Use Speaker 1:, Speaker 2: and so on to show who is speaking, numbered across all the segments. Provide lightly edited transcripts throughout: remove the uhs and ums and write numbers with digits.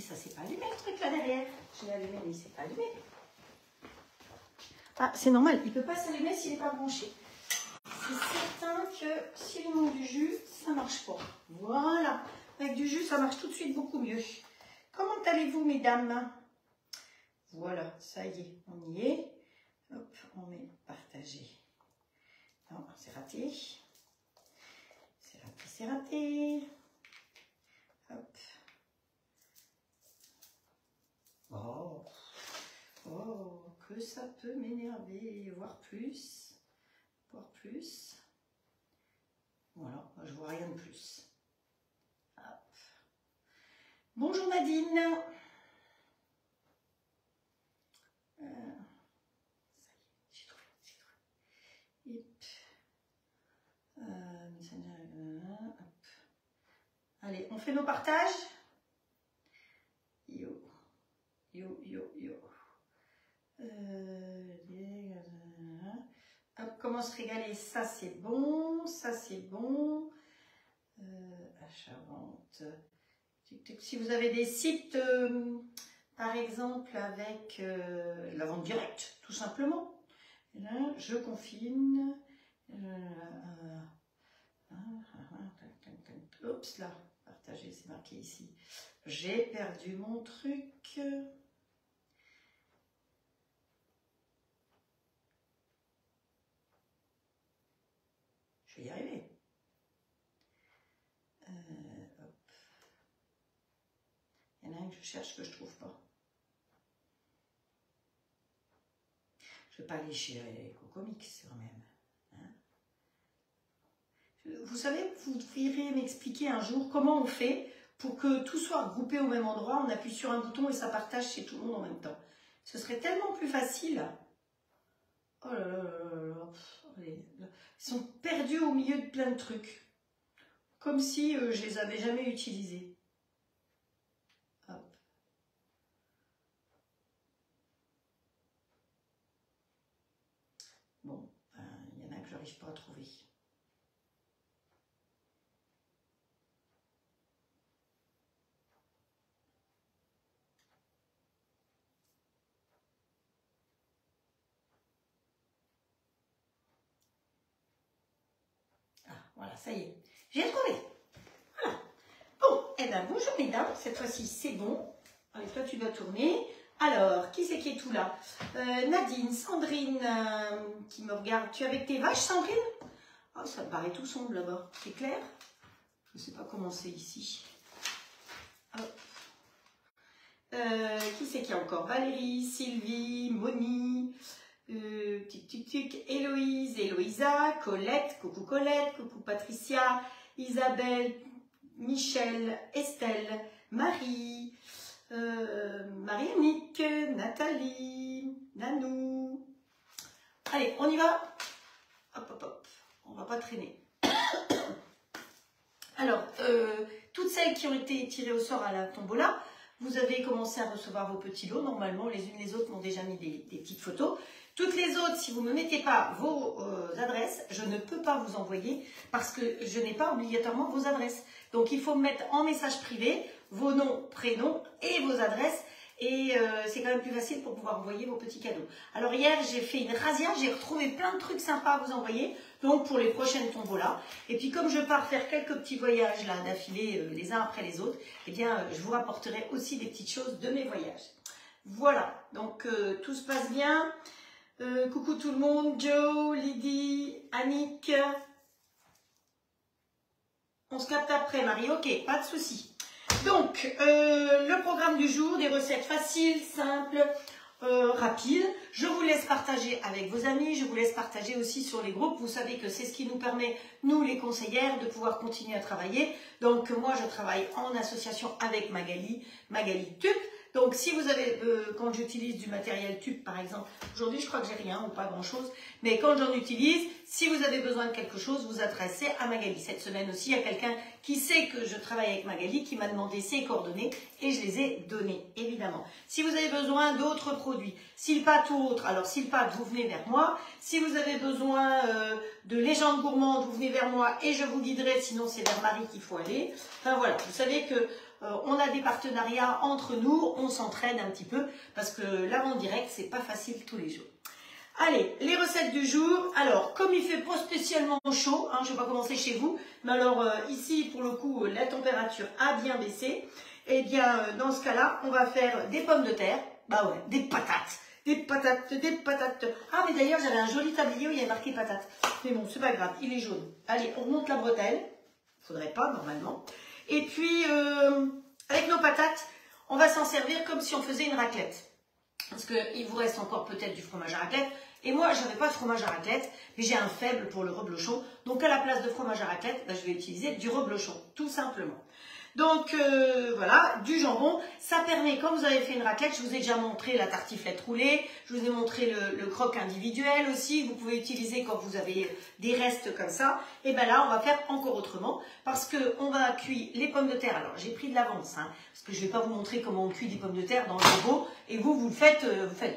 Speaker 1: ça s'est pas allumé le truc là derrière. Je l'ai allumé, mais il s'est pas allumé. Ah, c'est normal, il peut pas s'allumer s'il n'est pas branché. C'est certain que s'il lui manque du jus, ça marche pas. Voilà, avec du jus, ça marche tout de suite beaucoup mieux. Comment allez-vous, mesdames? Voilà, ça y est, on y est. Hop, on met partager. Non, c'est raté. C'est raté, c'est raté. Hop. Oh, oh, que ça peut m'énerver, voire plus. Voire plus. Voilà, je vois rien de plus. Hop. Bonjour Nadine. Ça y est, j'ai trouvé. Hop. Allez, on fait nos partages. Yo. Hop, comment se régaler, ça c'est bon, ça c'est bon. Achat-vente. Si vous avez des sites, par exemple, avec la vente directe, tout simplement. Et là, je confine. Oups, là, partager, c'est marqué ici. J'ai perdu mon truc. Je vais y arriver. Hop. Il y en a un que je cherche que je ne trouve pas. Je ne vais pas aller chez Cocomix quand même. Hein? Vous savez, vous devriez m'expliquer un jour comment on fait pour que tout soit regroupé au même endroit. On appuie sur un bouton et ça partage chez tout le monde en même temps. Ce serait tellement plus facile. Oh là là là là. Ils sont perdus au milieu de plein de trucs. Comme si je les avais jamais utilisés. Hop. Bon, il y en a que je n'arrive pas à trouver. Ah, voilà, ça y est. J'ai trouvé. Voilà. Bon, eh bien, bonjour mesdames. Cette fois-ci, c'est bon. Allez, toi, tu dois tourner. Alors, qui c'est qui est tout là? Nadine, Sandrine, qui me regarde. Tu es avec tes vaches, Sandrine? Oh, ça me paraît tout sombre là-bas. C'est clair? Je ne sais pas comment c'est ici. Hop. Qui c'est qui a encore? Valérie, Sylvie, Moni, Héloïse, Héloïsa, Colette, coucou Patricia, Isabelle, Michel, Estelle, Marie, Marie-Annick, Nathalie, Nanou. Allez, on y va. Hop, hop, hop. On va pas traîner. Alors, toutes celles qui ont été tirées au sort à la tombola, vous avez commencé à recevoir vos petits lots. Normalement, les unes les autres m'ont déjà mis des petites photos. Toutes les autres, si vous ne me mettez pas vos adresses, je ne peux pas vous envoyer parce que je n'ai pas obligatoirement vos adresses. Donc, il faut me mettre en message privé vos noms, prénoms et vos adresses. Et c'est quand même plus facile pour pouvoir envoyer vos petits cadeaux. Alors hier, j'ai fait une razzia, j'ai retrouvé plein de trucs sympas à vous envoyer. Donc pour les prochaines tombolas. Et puis comme je pars faire quelques petits voyages là d'affilée les uns après les autres, eh bien je vous rapporterai aussi des petites choses de mes voyages. Voilà, donc tout se passe bien. Coucou tout le monde, Joe, Lydie, Annick. On se capte après Marie, ok, pas de souci. Donc, le programme du jour, des recettes faciles, simples, rapides. Je vous laisse partager avec vos amis, je vous laisse partager aussi sur les groupes. Vous savez que c'est ce qui nous permet, nous les conseillères, de pouvoir continuer à travailler. Donc, moi, je travaille en association avec Magali Tup. Donc, si vous avez, quand j'utilise du matériel tube, par exemple, aujourd'hui, je crois que j'ai rien ou pas grand-chose, mais quand j'en utilise, si vous avez besoin de quelque chose, vous adressez à Magali. Cette semaine aussi, il y a quelqu'un qui sait que je travaille avec Magali, qui m'a demandé ses coordonnées et je les ai données, évidemment. Si vous avez besoin d'autres produits, Silpat ou autre, alors Silpat, vous venez vers moi. Si vous avez besoin de légendes gourmandes, vous venez vers moi et je vous guiderai, sinon c'est vers Marie qu'il faut aller. Enfin voilà, vous savez que on a des partenariats entre nous, on s'entraîne un petit peu parce que là en direct, c'est pas facile tous les jours. Allez, les recettes du jour. Alors, comme il fait pas spécialement chaud, hein, je ne vais pas commencer chez vous, mais alors ici, pour le coup, la température a bien baissé. Eh bien, dans ce cas-là, on va faire des pommes de terre. Bah ouais, des patates. Des patates, des patates. Ah, mais d'ailleurs, j'avais un joli tablier où il y avait marqué patates. Mais bon, c'est pas grave, il est jaune. Allez, on remonte la bretelle. Faudrait pas, normalement. Et puis, avec nos patates, on va s'en servir comme si on faisait une raclette. Parce qu'il vous reste encore peut-être du fromage à raclette. Et moi, je n'avais pas de fromage à raclette, mais j'ai un faible pour le reblochon. Donc, à la place de fromage à raclette, je vais utiliser du reblochon, tout simplement. Donc, voilà, du jambon. Ça permet, quand vous avez fait une raclette, je vous ai déjà montré la tartiflette roulée, je vous ai montré le croque individuel aussi. Vous pouvez utiliser quand vous avez des restes comme ça. Et bien là, on va faire encore autrement, parce qu'on va cuire les pommes de terre. Alors, j'ai pris de l'avance, hein, parce que je ne vais pas vous montrer comment on cuit des pommes de terre dans le robot. Et vous faites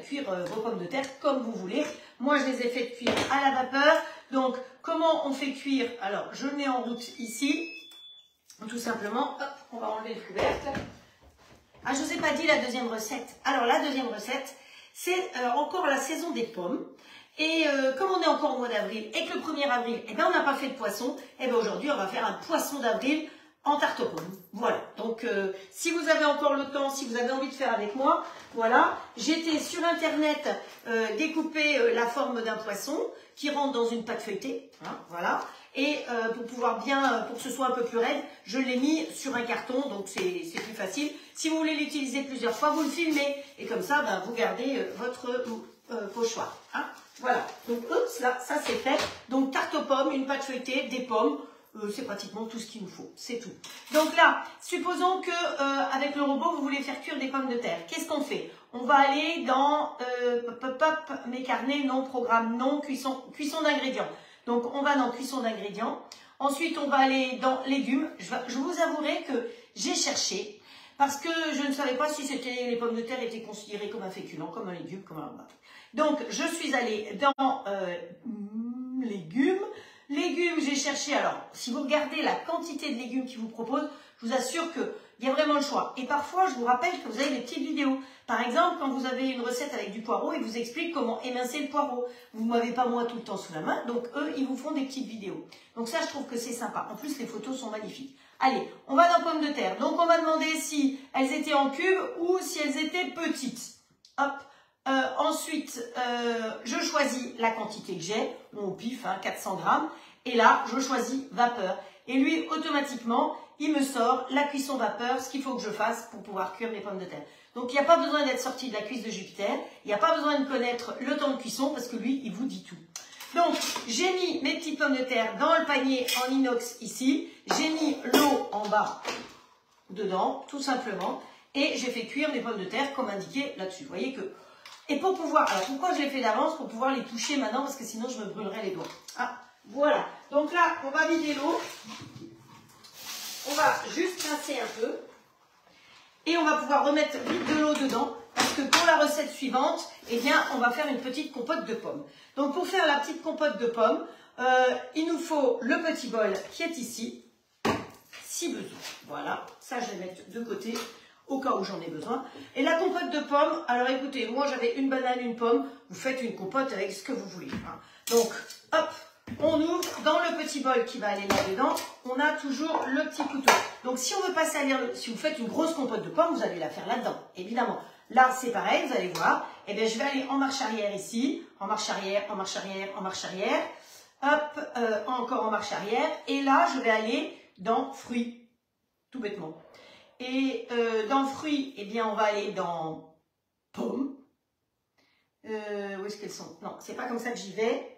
Speaker 1: cuire vos pommes de terre comme vous voulez. Moi, je les ai fait cuire à la vapeur. Donc, comment on fait cuire? Alors, je mets en route ici. Tout simplement, hop, on va enlever le couvercle. Ah, je ne vous ai pas dit la deuxième recette. Alors, la deuxième recette, c'est encore la saison des pommes. Et comme on est encore au mois d'avril et que le 1er avril, eh ben, on n'a pas fait de poisson, eh ben, aujourd'hui, on va faire un poisson d'avril en tarte aux pommes. Voilà. Donc, si vous avez encore le temps, si vous avez envie de faire avec moi, voilà. J'étais sur Internet découper la forme d'un poisson qui rentre dans une pâte feuilletée. Hein, voilà. Et pour pouvoir bien, pour que ce soit un peu plus raide, je l'ai mis sur un carton, donc c'est plus facile. Si vous voulez l'utiliser plusieurs fois, vous le filmez. Et comme ça, ben, vous gardez votre pochoir. Hein. Voilà. Donc, oups, là, ça c'est fait. Donc, tarte aux pommes, une pâte feuilletée, des pommes. C'est pratiquement tout ce qu'il nous faut. C'est tout. Donc là, supposons que avec le robot, vous voulez faire cuire des pommes de terre. Qu'est-ce qu'on fait? On va aller dans mes carnets, non, programme, non, cuisson d'ingrédients. Donc, on va dans cuisson d'ingrédients. Ensuite, on va aller dans légumes. Je vous avouerai que j'ai cherché parce que je ne savais pas si les pommes de terre étaient considérées comme un féculent, comme un légume, comme un... Donc, je suis allée dans légumes. Légumes, j'ai cherché. Alors, si vous regardez la quantité de légumes qu'ils vous proposent, je vous assure qu'il y a vraiment le choix. Et parfois, je vous rappelle que vous avez des petites vidéos. Par exemple, quand vous avez une recette avec du poireau, ils vous expliquent comment émincer le poireau. Vous ne m'avez pas moi tout le temps sous la main, donc eux, ils vous font des petites vidéos. Donc ça, je trouve que c'est sympa. En plus, les photos sont magnifiques. Allez, on va dans pommes de terre. Donc, on va demander si elles étaient en cubes ou si elles étaient petites. Hop. Ensuite, je choisis la quantité que j'ai, au pif, hein, 400 grammes. Et là, je choisis vapeur. Et lui, automatiquement, il me sort la cuisson vapeur, ce qu'il faut que je fasse pour pouvoir cuire mes pommes de terre. Donc, il n'y a pas besoin d'être sorti de la cuisse de Jupiter. Il n'y a pas besoin de connaître le temps de cuisson parce que lui, il vous dit tout. Donc, j'ai mis mes petites pommes de terre dans le panier en inox ici. J'ai mis l'eau en bas dedans, tout simplement. Et j'ai fait cuire mes pommes de terre comme indiqué là-dessus. Vous voyez que... Et pour pouvoir... Alors, pourquoi je l'ai fait d'avance? Pour pouvoir les toucher maintenant parce que sinon, je me brûlerais les doigts. Ah, voilà. Donc là, on va vider l'eau. On va juste rincer un peu. Et on va pouvoir remettre vite de l'eau dedans. Parce que pour la recette suivante, eh bien, on va faire une petite compote de pommes. Donc, pour faire la petite compote de pommes, il nous faut le petit bol qui est ici. Si besoin. Voilà. Ça, je vais mettre de côté au cas où j'en ai besoin. Et la compote de pommes, alors écoutez, moi, j'avais une banane, une pomme. Vous faites une compote avec ce que vous voulez. Hein. Donc, hop. On ouvre dans le petit bol qui va aller là-dedans, on a toujours le petit couteau. Donc, si on veut pas salir, si vous faites une grosse compote de pommes, vous allez la faire là-dedans, évidemment. Là, c'est pareil, vous allez voir. Eh bien, je vais aller en marche arrière ici, en marche arrière, en marche arrière, en marche arrière. Hop, encore en marche arrière. Et là, je vais aller dans fruits, tout bêtement. Et dans fruits, eh bien, on va aller dans pommes. Où est-ce qu'elles sont? Non, c'est pas comme ça que j'y vais.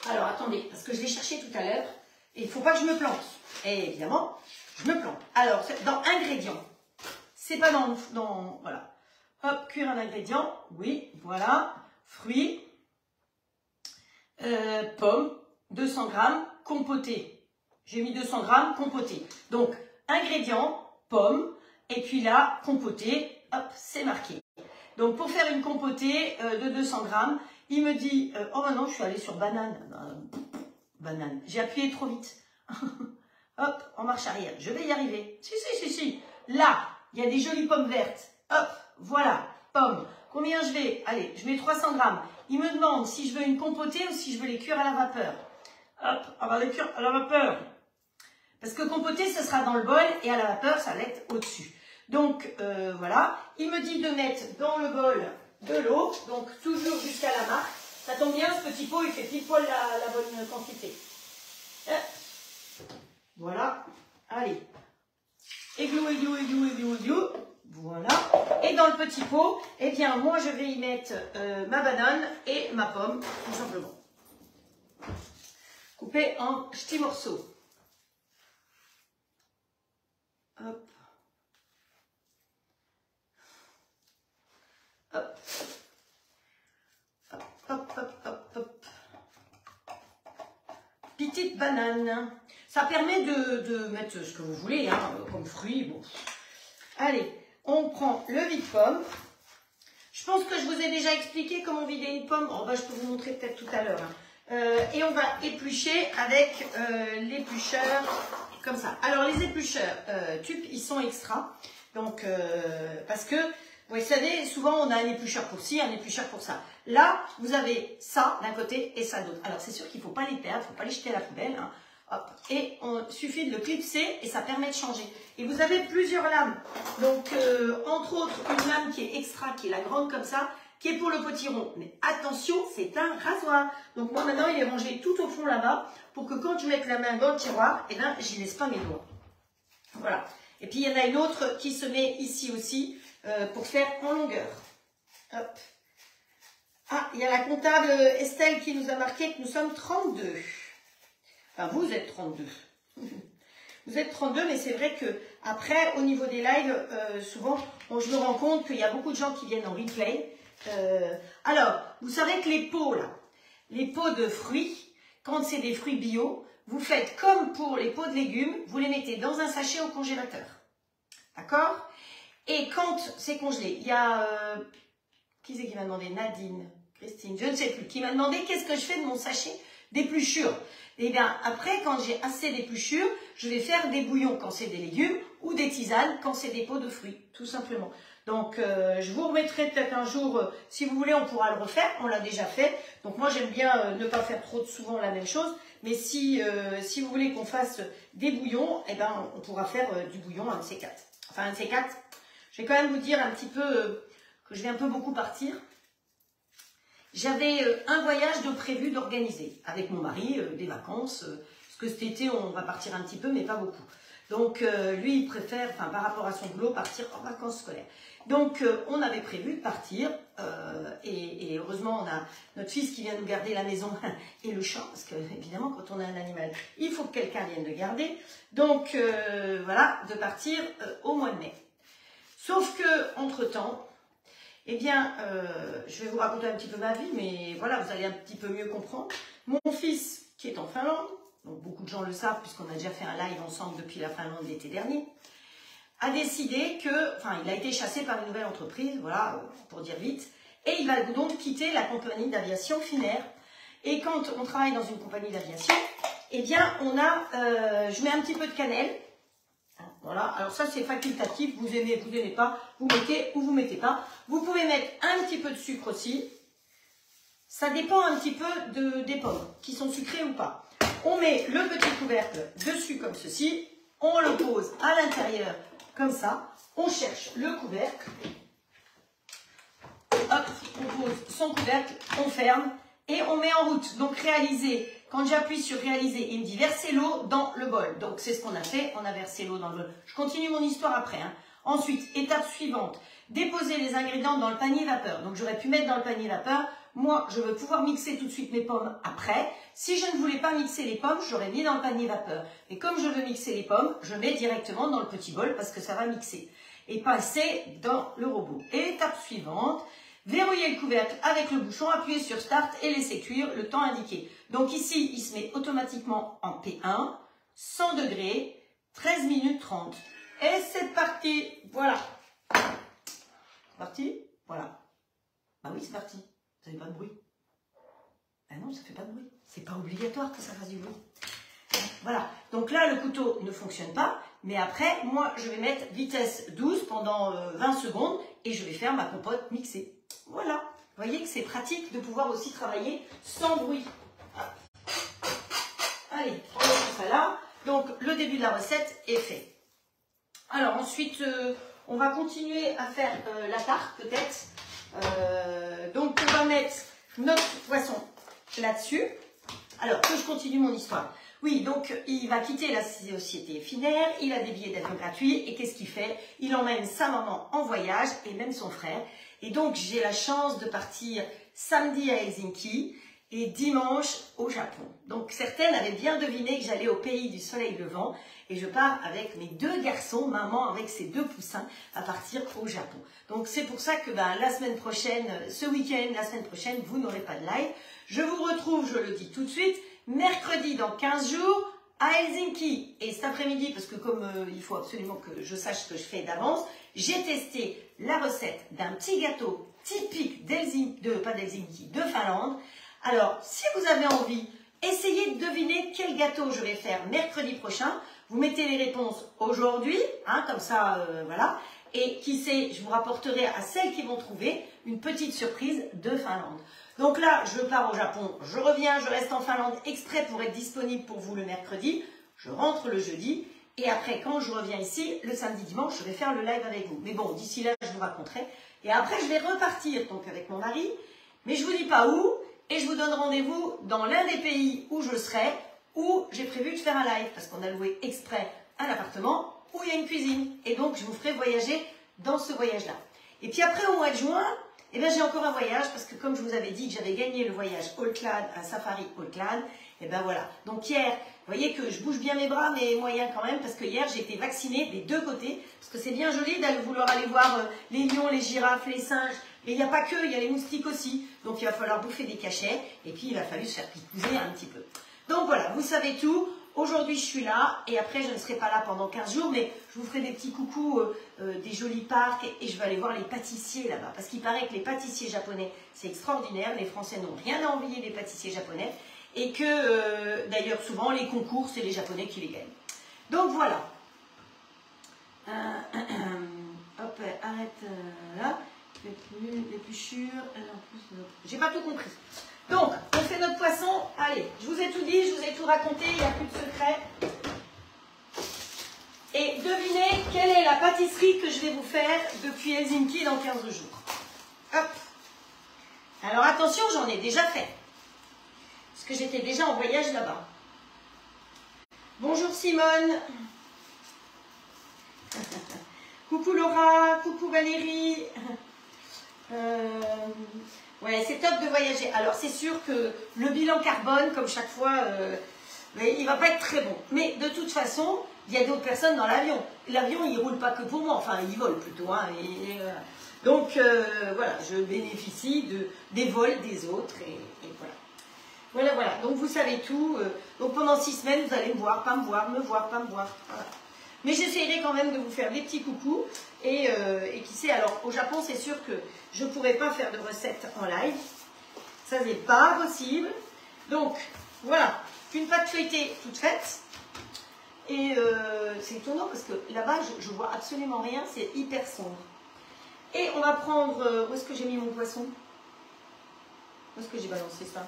Speaker 1: Alors, attendez, parce que je l'ai cherché tout à l'heure, et il ne faut pas que je me plante. Et évidemment, je me plante. Alors, dans ingrédients, c'est pas dans... Voilà. Hop, cuire un ingrédient, oui, voilà. Fruits, pommes, 200 grammes, compoté. J'ai mis 200 grammes, compoté. Donc, ingrédients, pommes, et puis là, compoté, hop, c'est marqué. Donc, pour faire une compotée de 200 grammes, il me dit, oh ben non, je suis allée sur banane. Banane. J'ai appuyé trop vite. Hop, en marche arrière. Je vais y arriver. Si. là, il y a des jolies pommes vertes. Hop, voilà, pommes. Combien je vais? Allez, je mets 300 grammes. Il me demande si je veux une compotée ou si je veux les cuire à la vapeur. Hop, on va les cuire à la vapeur. Parce que compotée, ce sera dans le bol et à la vapeur, ça va être au-dessus. Donc, voilà. Il me dit de mettre dans le bol de l'eau, donc toujours jusqu'à la marque. Ça tombe bien, ce petit pot, il fait pile poil la bonne quantité. Voilà. Allez. Églou, églou, églou, églou, églou. Voilà. Et dans le petit pot, eh bien, moi, je vais y mettre ma banane et ma pomme, tout simplement. Coupée en petits morceaux. Hop. Hop. Hop, hop, hop, hop, hop. Petite banane. Ça permet de mettre ce que vous voulez, hein, comme fruits. Bon. Allez, on prend le vide-pomme. Je pense que je vous ai déjà expliqué comment vider une pomme. Oh, bah, je peux vous montrer peut-être tout à l'heure. Hein. Et on va éplucher avec l'éplucheur comme ça. Alors, les éplucheurs tubes, ils sont extra. Donc, parce que, vous savez, souvent, on a un éplucheur pour ci, un éplucheur pour ça. Là, vous avez ça d'un côté et ça d'autre. Alors, c'est sûr qu'il ne faut pas les perdre, il ne faut pas les jeter à la poubelle. Hein. Hop. Et il suffit de le clipser et ça permet de changer. Et vous avez plusieurs lames. Donc, entre autres, une lame qui est extra, qui est la grande comme ça, qui est pour le potiron. Mais attention, c'est un rasoir. Donc, moi, maintenant, il est rangé tout au fond là-bas pour que quand je mette la main dans le tiroir, eh ben, j'y laisse pas mes doigts. Voilà. Et puis, il y en a une autre qui se met ici aussi pour faire en longueur. Hop. Ah, il y a la comptable Estelle qui nous a marqué que nous sommes 32. Enfin, vous êtes 32. Vous êtes 32, mais c'est vrai que après, au niveau des lives, souvent, je me rends compte qu'il y a beaucoup de gens qui viennent en replay. Alors, vous savez que les pots, là, les pots de fruits, quand c'est des fruits bio, vous faites comme pour les pots de légumes, vous les mettez dans un sachet au congélateur. D'accord? Et quand c'est congelé, il y a... qui c'est qui m'a demandé? Nadine, Christine, je ne sais plus, qui m'a demandé qu'est-ce que je fais de mon sachet d'épluchure. Et bien après, quand j'ai assez d'épluchures, je vais faire des bouillons quand c'est des légumes ou des tisanes quand c'est des pots de fruits, tout simplement. Donc je vous remettrai peut-être un jour, si vous voulez, on pourra le refaire, on l'a déjà fait. Donc moi j'aime bien ne pas faire trop souvent la même chose, mais si vous voulez qu'on fasse des bouillons, eh ben on pourra faire du bouillon, un de ces quatre. Enfin un de ces quatre, je vais quand même vous dire un petit peu que je vais un peu beaucoup partir. J'avais un voyage de prévu d'organiser avec mon mari, des vacances, parce que cet été on va partir un petit peu mais pas beaucoup. Donc lui il préfère, enfin par rapport à son boulot, partir en vacances scolaires. Donc on avait prévu de partir et heureusement on a notre fils qui vient nous garder la maison et le chat, parce que évidemment quand on a un animal, il faut que quelqu'un vienne le garder. Donc voilà, de partir au mois de mai. Sauf que entre-temps, eh bien, je vais vous raconter un petit peu ma vie, mais voilà, vous allez un petit peu mieux comprendre. Mon fils, qui est en Finlande, donc beaucoup de gens le savent puisqu'on a déjà fait un live ensemble depuis la Finlande l'été dernier, a décidé que, enfin, il a été chassé par une nouvelle entreprise, voilà, pour dire vite, et il va donc quitter la compagnie d'aviation Finnair. Et quand on travaille dans une compagnie d'aviation, eh bien, on a, je mets un petit peu de cannelle. Voilà, alors ça c'est facultatif, vous aimez pas, vous mettez ou vous mettez pas. Vous pouvez mettre un petit peu de sucre aussi. Ça dépend un petit peu des pommes, qui sont sucrées ou pas. On met le petit couvercle dessus comme ceci, on le pose à l'intérieur comme ça, on cherche le couvercle, hop, on pose son couvercle, on ferme et on met en route. Donc réalisez. Quand j'appuie sur réaliser, il me dit verser l'eau dans le bol. Donc c'est ce qu'on a fait, on a versé l'eau dans le bol. Je continue mon histoire après. Hein. Ensuite, étape suivante, déposer les ingrédients dans le panier vapeur. Donc j'aurais pu mettre dans le panier vapeur. Moi, je veux pouvoir mixer tout de suite mes pommes après. Si je ne voulais pas mixer les pommes, j'aurais mis dans le panier vapeur. Et comme je veux mixer les pommes, je mets directement dans le petit bol parce que ça va mixer. Et passer dans le robot. Et étape suivante, verrouiller le couvercle avec le bouchon, appuyer sur Start et laisser cuire le temps indiqué. Donc ici, il se met automatiquement en P1, 100 degrés, 13 minutes 30. Et c'est parti. Voilà. C'est parti. Voilà. Bah oui, c'est parti. Vous n'avez pas de bruit. Ben non, ça ne fait pas de bruit. C'est pas obligatoire que ça fasse du bruit. Voilà. Donc là, le couteau ne fonctionne pas. Mais après, moi, je vais mettre vitesse 12 pendant 20 secondes et je vais faire ma compote mixée. Voilà. Vous voyez que c'est pratique de pouvoir aussi travailler sans bruit. Allez, on met tout ça là. Donc, le début de la recette est fait. Alors, ensuite, on va continuer à faire la tarte, peut-être. Donc, on va mettre notre poisson là-dessus. Alors, que je continue mon histoire. Oui, donc, il va quitter la société Finnair. Il a des billets d'avion gratuits. Et qu'est-ce qu'il fait? Il emmène sa maman en voyage et même son frère. Et donc, j'ai la chance de partir samedi à Helsinki et dimanche au Japon. Donc, certaines avaient bien deviné que j'allais au pays du soleil levant. Et je pars avec mes 2 garçons, maman avec ses 2 poussins, à partir au Japon. Donc, c'est pour ça que la semaine prochaine, ce week-end, la semaine prochaine, vous n'aurez pas de live. Je vous retrouve, je le dis tout de suite, mercredi dans 15 jours à Helsinki. Et cet après-midi, parce que comme il faut absolument que je sache ce que je fais d'avance, j'ai testé la recette d'un petit gâteau typique de Finlande. Alors, si vous avez envie, essayez de deviner quel gâteau je vais faire mercredi prochain. Vous mettez les réponses aujourd'hui, hein, comme ça, voilà. Et qui sait, je vous rapporterai à celles qui vont trouver une petite surprise de Finlande. Donc là, je pars au Japon, je reviens, je reste en Finlande exprès pour être disponible pour vous le mercredi. Je rentre le jeudi. Et après, quand je reviens ici, le samedi, dimanche, je vais faire le live avec vous. Mais bon, d'ici là, je vous raconterai. Et après, je vais repartir donc avec mon mari. Mais je ne vous dis pas où. Et je vous donne rendez-vous dans l'un des pays où je serai, où j'ai prévu de faire un live. Parce qu'on a loué exprès un appartement où il y a une cuisine. Et donc, je vous ferai voyager dans ce voyage-là. Et puis après, au mois de juin, eh bien, j'ai encore un voyage. Parce que comme je vous avais dit que j'avais gagné le voyage All-Clad, un safari All-Clad, et bien voilà. Donc hier, vous voyez que je bouge bien mes bras, mais moyen quand même. Parce que hier, j'ai été vaccinée des 2 côtés. Parce que c'est bien joli d'aller vouloir aller voir les lions, les girafes, les singes. Mais il n'y a pas que, il y a les moustiques aussi. Donc il va falloir bouffer des cachets. Et puis il va falloir se faire picouser un petit peu. Donc voilà, vous savez tout. Aujourd'hui, je suis là. Et après, je ne serai pas là pendant 15 jours. Mais je vous ferai des petits coucous, des jolis parcs. Et je vais aller voir les pâtissiers là-bas. Parce qu'il paraît que les pâtissiers japonais, c'est extraordinaire. Les Français n'ont rien à envier des pâtissiers japonais. Et que, d'ailleurs, souvent, les concours, c'est les Japonais qui les gagnent. Donc voilà. Hop, arrête là. L'épluchure. J'ai pas tout compris. Donc, on fait notre poisson. Allez, je vous ai tout dit, je vous ai tout raconté, il n'y a plus de secret. Et devinez quelle est la pâtisserie que je vais vous faire depuis Helsinki dans 15 jours. Hop. Alors attention, j'en ai déjà fait. Parce que j'étais déjà en voyage là-bas. Bonjour Simone. Coucou Laura, coucou Valérie. Ouais, c'est top de voyager. Alors, c'est sûr que le bilan carbone, comme chaque fois, il va pas être très bon. Mais de toute façon, il y a d'autres personnes dans l'avion. L'avion, il roule pas que pour moi. Enfin, il vole plutôt. Hein, donc, voilà, je bénéficie des vols des autres. Et voilà. Voilà, voilà. Donc, vous savez tout. Donc, pendant 6 semaines, vous allez me voir, pas me voir, me voir, pas me voir. Voilà. Mais j'essaierai quand même de vous faire des petits coucous. Et qui sait, alors au Japon, c'est sûr que je ne pourrai pas faire de recettes en live. Ça, c'est pas possible. Donc, voilà. Une pâte feuilletée toute faite. Et c'est étonnant parce que là-bas, je ne vois absolument rien. C'est hyper sombre. Et on va prendre... où est-ce que j'ai mis mon poisson? Où est-ce que j'ai balancé ça?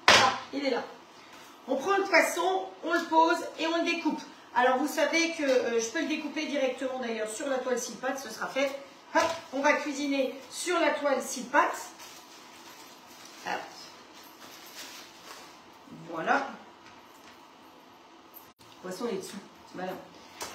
Speaker 1: Ah, il est là. On prend le poisson, on le pose et on le découpe. Alors, vous savez que je peux le découper directement d'ailleurs sur la toile six-pâtes, ce sera fait. Hop, on va cuisiner sur la toile six-pâtes. Voilà. Le poisson est dessous. Voilà.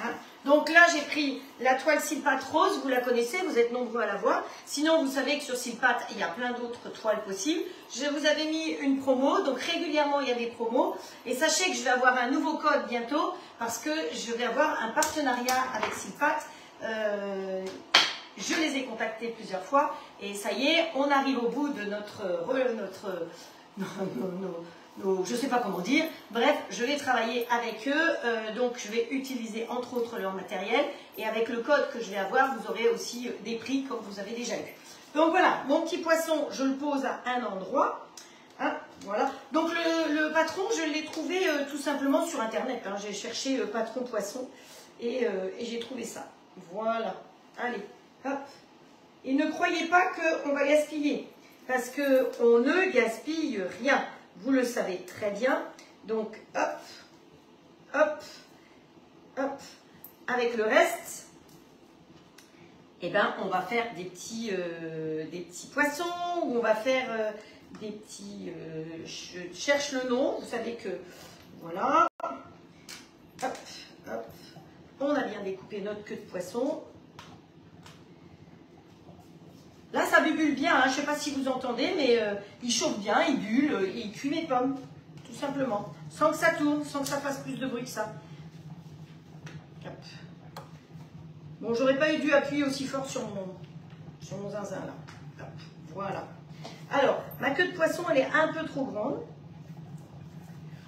Speaker 1: Hein? Donc là, j'ai pris la toile six-pâtes rose, vous la connaissez, vous êtes nombreux à la voir. Sinon, vous savez que sur six-pâtes, il y a plein d'autres toiles possibles. Je vous avais mis une promo, donc régulièrement, il y a des promos. Et sachez que je vais avoir un nouveau code bientôt, parce que je vais avoir un partenariat avec six-pâtes. Je les ai contactés plusieurs fois, et ça y est, on arrive au bout de je ne sais pas comment dire, bref, je vais travailler avec eux, donc je vais utiliser entre autres leur matériel, et avec le code que je vais avoir, vous aurez aussi des prix comme vous avez déjà eu. Donc voilà, mon petit poisson, je le pose à un endroit, hein, voilà. Donc le patron, je l'ai trouvé tout simplement sur internet. Hein. J'ai cherché patron poisson et j'ai trouvé ça. Voilà. Allez, hop. Et ne croyez pas qu'on va gaspiller, parce qu'on ne gaspille rien. Vous le savez très bien. Donc, hop, hop, hop. Avec le reste, eh ben, on va faire des petits poissons, ou on va faire des petits... je cherche le nom, vous savez que... Voilà. Hop, hop. On a bien découpé notre queue de poisson. Là, ça bubule bien, hein. Je ne sais pas si vous entendez, mais il chauffe bien, il bulle, et il cuit mes pommes, tout simplement. Sans que ça tourne, sans que ça fasse plus de bruit que ça. Hop. Bon, j'aurais pas dû appuyer aussi fort sur mon zinzin, là. Hop. Voilà. Alors, ma queue de poisson, elle est un peu trop grande.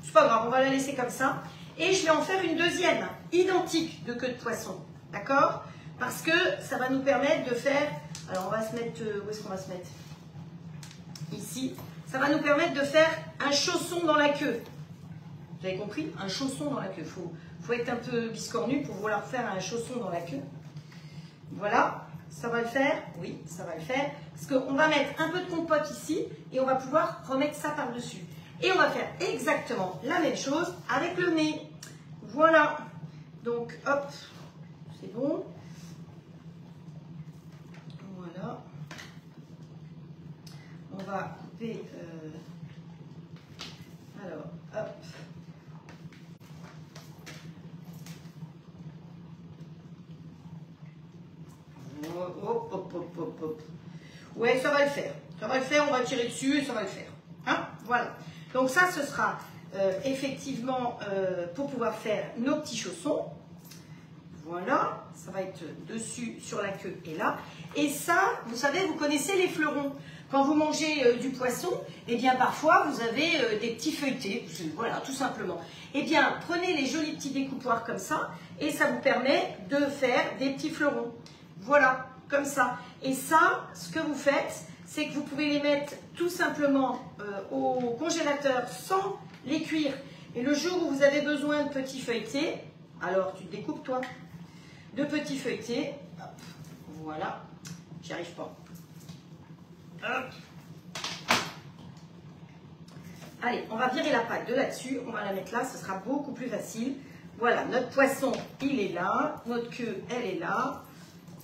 Speaker 1: C'est pas grave, on va la laisser comme ça. Et je vais en faire une deuxième, identique de queue de poisson. D'accord? Parce que ça va nous permettre de faire... Alors, on va se mettre... où est-ce qu'on va se mettre? Ici. Ça va nous permettre de faire un chausson dans la queue. Vous avez compris? Un chausson dans la queue. Faut être un peu biscornu pour vouloir faire un chausson dans la queue. Voilà. Ça va le faire? Oui, ça va le faire. Parce qu'on va mettre un peu de compote ici et on va pouvoir remettre ça par-dessus. Et on va faire exactement la même chose avec le nez. Voilà. Donc, hop. C'est bon. Voilà. On va couper... alors, hop. Hop, hop, hop, hop, hop. Ouais, ça va le faire. Ça va le faire, on va tirer dessus et ça va le faire. Hein? Voilà. Donc ça, ce sera effectivement pour pouvoir faire nos petits chaussons. Voilà. Ça va être dessus, sur la queue et là. Et ça, vous savez, vous connaissez les fleurons. Quand vous mangez du poisson, eh bien parfois vous avez des petits feuilletés, voilà, tout simplement. Eh bien, prenez les jolis petits découpoirs comme ça et ça vous permet de faire des petits fleurons. Voilà, comme ça. Et ça, ce que vous faites, c'est que vous pouvez les mettre tout simplement au congélateur sans les cuire. Et le jour où vous avez besoin de petits feuilletés, alors tu te découpes toi, de petits feuilletés, hop, voilà, j'y arrive pas. Hop. Allez, on va virer la pâte de là-dessus, on va la mettre là, ce sera beaucoup plus facile. Voilà, notre poisson, il est là, notre queue, elle est là,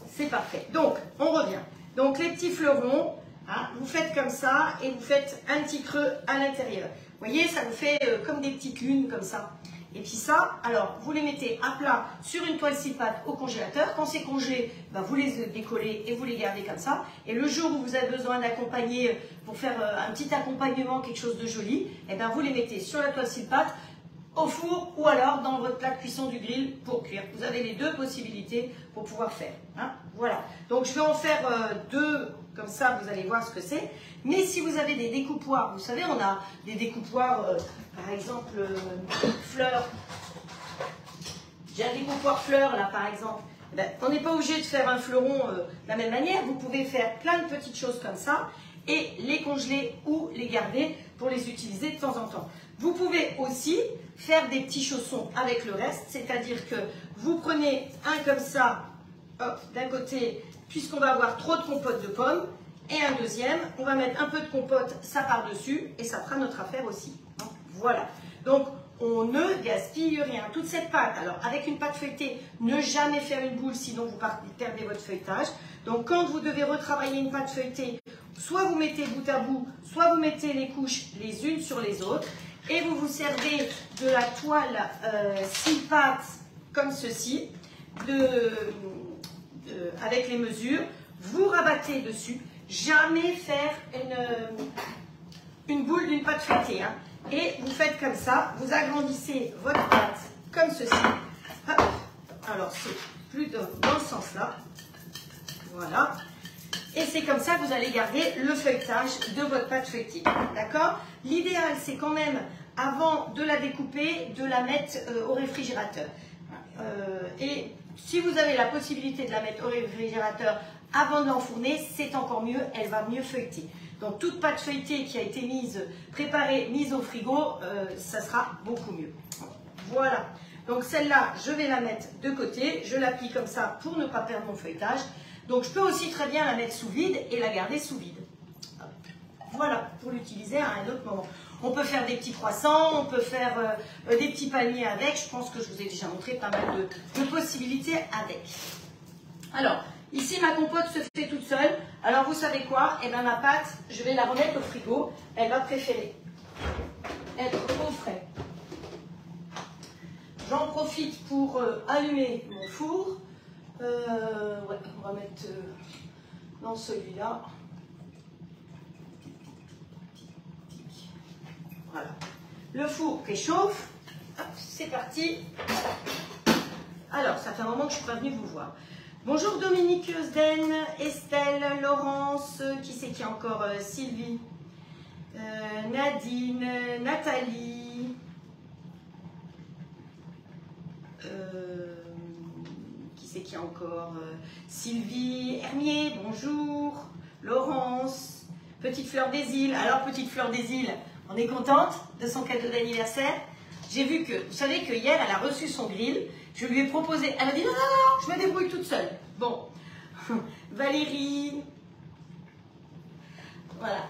Speaker 1: c'est parfait. Donc, on revient. Donc, les petits fleurons, hein, vous faites comme ça et vous faites un petit creux à l'intérieur. Vous voyez, ça vous fait comme des petites lunes comme ça. Et puis ça, alors, vous les mettez à plat sur une toile scie pâte au congélateur. Quand c'est congelé, ben, vous les décollez et vous les gardez comme ça. Et le jour où vous avez besoin d'accompagner, pour faire un petit accompagnement, quelque chose de joli, et ben, vous les mettez sur la toile scie pâte, au four ou alors dans votre plat de cuisson du grill pour cuire. Vous avez les deux possibilités pour pouvoir faire. Hein, voilà. Donc, je vais en faire deux, comme ça, vous allez voir ce que c'est. Mais si vous avez des découpoirs, vous savez, on a des découpoirs, par exemple, fleurs. J'ai un découpoir fleurs, là, par exemple. Ben, on n'est pas obligé de faire un fleuron de la même manière. Vous pouvez faire plein de petites choses comme ça et les congeler ou les garder pour les utiliser de temps en temps. Vous pouvez aussi faire des petits chaussons avec le reste, c'est-à-dire que vous prenez un comme ça, hop, d'un côté, puisqu'on va avoir trop de compote de pommes, et un deuxième, on va mettre un peu de compote, ça par-dessus, et ça fera notre affaire aussi. Voilà. Donc, on ne gaspille rien. Toute cette pâte, alors avec une pâte feuilletée, ne jamais faire une boule, sinon vous perdez votre feuilletage. Donc, quand vous devez retravailler une pâte feuilletée, soit vous mettez bout à bout, soit vous mettez les couches les unes sur les autres, et vous vous servez de la toile scie pâte comme ceci, avec les mesures, vous rabattez dessus. Jamais faire une boule d'une pâte feuilletée. Hein. Et vous faites comme ça, vous agrandissez votre pâte comme ceci. Hop. Alors c'est plus dans ce sens-là. Voilà. Et c'est comme ça que vous allez garder le feuilletage de votre pâte feuilletée. D'accord? L'idéal, c'est quand même, avant de la découper, de la mettre au réfrigérateur. Et si vous avez la possibilité de la mettre au réfrigérateur avant de l'enfourner, c'est encore mieux, elle va mieux feuilleter. Donc toute pâte feuilletée qui a été préparée, mise au frigo, ça sera beaucoup mieux. Voilà. Donc celle-là, je vais la mettre de côté. Je l'appuie comme ça pour ne pas perdre mon feuilletage. Donc je peux aussi très bien la mettre sous vide et la garder sous vide. Voilà, pour l'utiliser à un autre moment. On peut faire des petits croissants, on peut faire des petits palmiers avec. Je pense que je vous ai déjà montré pas mal de possibilités avec. Alors, ici ma compote se fait toute seule. Alors vous savez quoi? Eh bien ma pâte, je vais la remettre au frigo. Elle va préférer être au frais. J'en profite pour allumer mon four. Ouais, on va mettre dans celui-là. Voilà. Le four réchauffe. C'est parti. Alors, ça fait un moment que je ne suis pas venue vous voir. Bonjour Dominique Eusden, Estelle, Laurence, qui c'est qui encore? Sylvie, Nadine, Nathalie, qui c'est qui encore? Sylvie, Hermier, bonjour, Laurence, Petite Fleur des Îles. Alors, Petite Fleur des Îles, on est contente de son cadeau d'anniversaire. J'ai vu que, vous savez que hier, elle a reçu son grill. Je lui ai proposé, elle a dit non, non, non, je me débrouille toute seule. Bon, Valérie, voilà.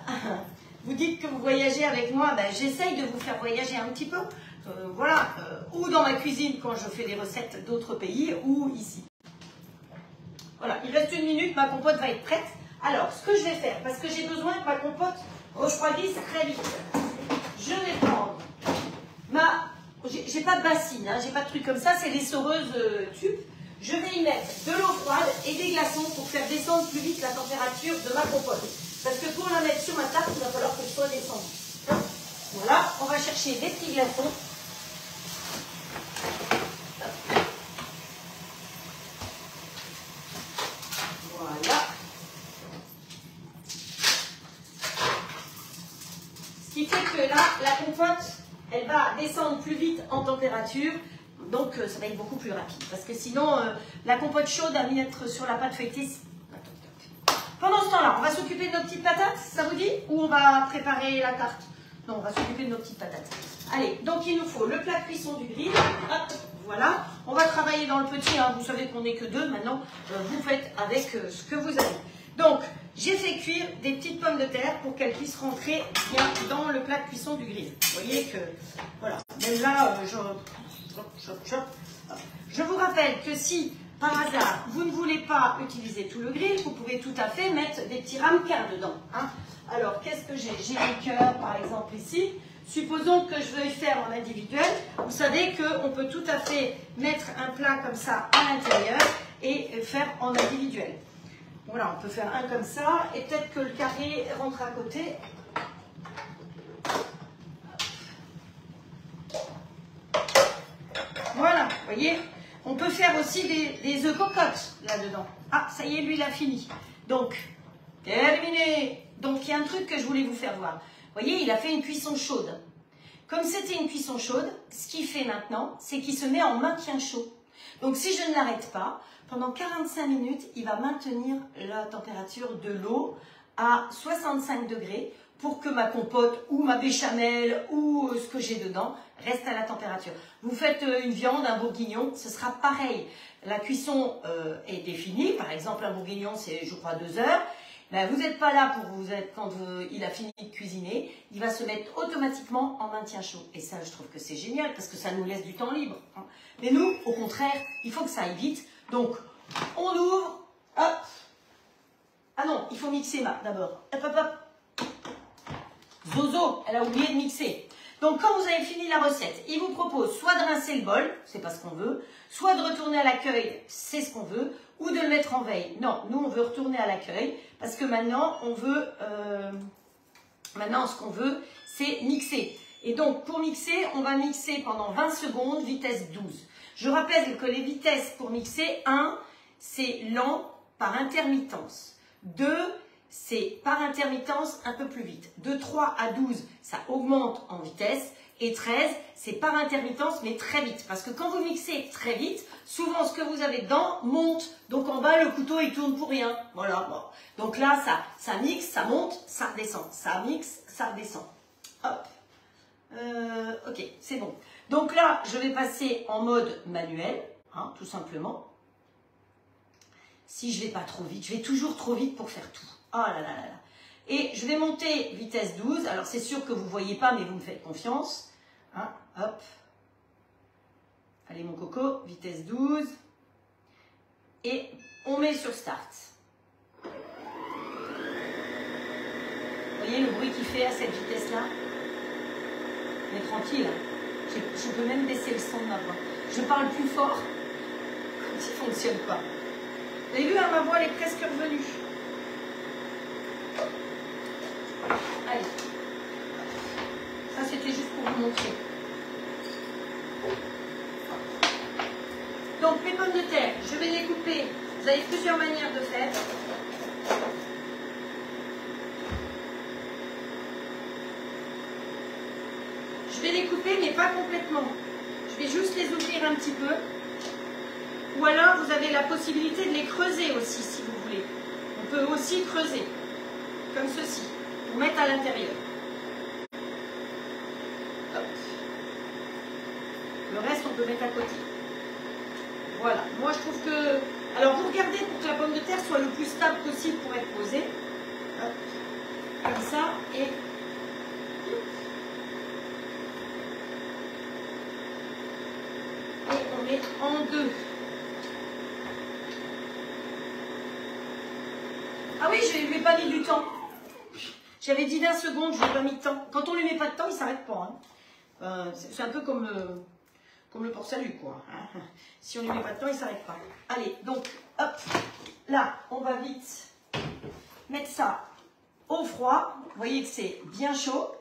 Speaker 1: Vous dites que vous voyagez avec moi, ben, j'essaye de vous faire voyager un petit peu. Voilà, ou dans ma cuisine quand je fais des recettes d'autres pays, ou ici. Voilà, il reste 1 minute, ma compote va être prête. Alors, ce que je vais faire, parce que j'ai besoin que ma compote refroidisse très vite, je vais prendre ma... J'ai pas de bassine, hein, j'ai pas de truc comme ça, c'est les soreuses tubes. Je vais y mettre de l'eau froide et des glaçons pour faire descendre plus vite la température de ma compote. Parce que pour la mettre sur ma tarte, il va falloir que je sois descendu. Voilà, on va chercher des petits glaçons. Voilà. Ce qui fait que là, la compote, elle va descendre plus vite en température, donc ça va être beaucoup plus rapide. Parce que sinon, la compote chaude à mettre sur la pâte feuilletée. Pendant ce temps-là, on va s'occuper de nos petites patates, ça vous dit? Ou on va préparer la tarte? Non, on va s'occuper de nos petites patates. Allez, donc il nous faut le plat cuisson du grill. Hop, voilà. On va travailler dans le petit, hein. Vous savez qu'on n'est que 2. Maintenant, vous faites avec ce que vous avez. Donc, j'ai fait cuire des petites pommes de terre pour qu'elles puissent rentrer bien dans le plat de cuisson du grill. Vous voyez que, voilà, même là, je vous rappelle que si, par hasard, vous ne voulez pas utiliser tout le grill, vous pouvez tout à fait mettre des petits ramequins dedans. Hein. Alors, qu'est-ce que j'ai? J'ai des cœurs, par exemple, ici. Supposons que je veuille faire en individuel. Vous savez qu'on peut tout à fait mettre un plat comme ça à l'intérieur et faire en individuel. Voilà, on peut faire un comme ça, et peut-être que le carré rentre à côté. Voilà, vous voyez, on peut faire aussi des œufs cocottes là-dedans. Ah, ça y est, lui, il a fini. Donc, terminé. Donc, il y a un truc que je voulais vous faire voir. Vous voyez, il a fait une cuisson chaude. Comme c'était une cuisson chaude, ce qu'il fait maintenant, c'est qu'il se met en maintien chaud. Donc, si je ne l'arrête pas, pendant 45 minutes, il va maintenir la température de l'eau à 65 degrés pour que ma compote ou ma béchamel ou ce que j'ai dedans reste à la température. Vous faites une viande, un bourguignon, ce sera pareil. La cuisson est définie. Par exemple, un bourguignon, c'est, je crois, 2 heures. Ben, vous n'êtes pas là pour vous être quand il a fini de cuisiner. Il va se mettre automatiquement en maintien chaud. Et ça, je trouve que c'est génial parce que ça nous laisse du temps libre. Hein. Mais nous, au contraire, il faut que ça aille vite. Donc, on ouvre. Hop. Ah non, il faut mixer d'abord. Hop, hop, hop. Zozo, elle a oublié de mixer. Donc, quand vous avez fini la recette, il vous propose soit de rincer le bol, c'est pas ce qu'on veut, soit de retourner à l'accueil, c'est ce qu'on veut, ou de le mettre en veille. Non, nous, on veut retourner à l'accueil, parce que maintenant, on veut, ce qu'on veut, c'est mixer. Et donc, pour mixer, on va mixer pendant 20 secondes, vitesse 12. Je rappelle que les vitesses pour mixer, 1, c'est lent par intermittence. 2, c'est par intermittence un peu plus vite. De 3 à 12, ça augmente en vitesse. Et 13, c'est par intermittence, mais très vite. Parce que quand vous mixez très vite, souvent ce que vous avez dedans monte. Donc en bas, le couteau, il tourne pour rien. Voilà. Bon. Donc là, ça mixe, ça monte, ça redescend. Ça mixe, ça redescend. Hop. Ok, c'est bon. Donc là, je vais passer en mode manuel, hein, tout simplement. Si je ne vais pas trop vite, je vais toujours trop vite pour faire tout. Oh là là là là. Et je vais monter vitesse 12. Alors c'est sûr que vous ne voyez pas, mais vous me faites confiance. Hein, hop. Allez mon coco, vitesse 12. Et on met sur start. Vous voyez le bruit qu'il fait à cette vitesse-là? Mais tranquille. Je peux même baisser le son de ma voix. Je parle plus fort quand il ne fonctionne pas. Vous avez vu, hein, ma voix elle est presque revenue. Allez. Ça, c'était juste pour vous montrer. Donc, mes pommes de terre, je vais les couper. Vous avez plusieurs manières de faire. Je vais les couper, mais pas complètement. Je vais juste les ouvrir un petit peu. Ou alors, vous avez la possibilité de les creuser aussi, si vous voulez. On peut aussi creuser, comme ceci, pour mettre à l'intérieur. Le reste, on peut mettre à côté. Voilà. Moi, je trouve que... Alors, vous regardez pour que la pomme de terre soit le plus stable possible pour être posée. Hop. Comme ça. Et on met en deux. Ah oui, je ne lui ai pas mis du temps. J'avais dit d'un seconde, je ne lui ai pas mis de temps. Quand on ne lui met pas de temps, il ne s'arrête pas. Hein. C'est un peu comme le port-salut, quoi. Hein. Si on ne lui met pas de temps, il ne s'arrête pas. Allez, donc, hop, là, on va vite mettre ça au froid. Vous voyez que c'est bien chaud.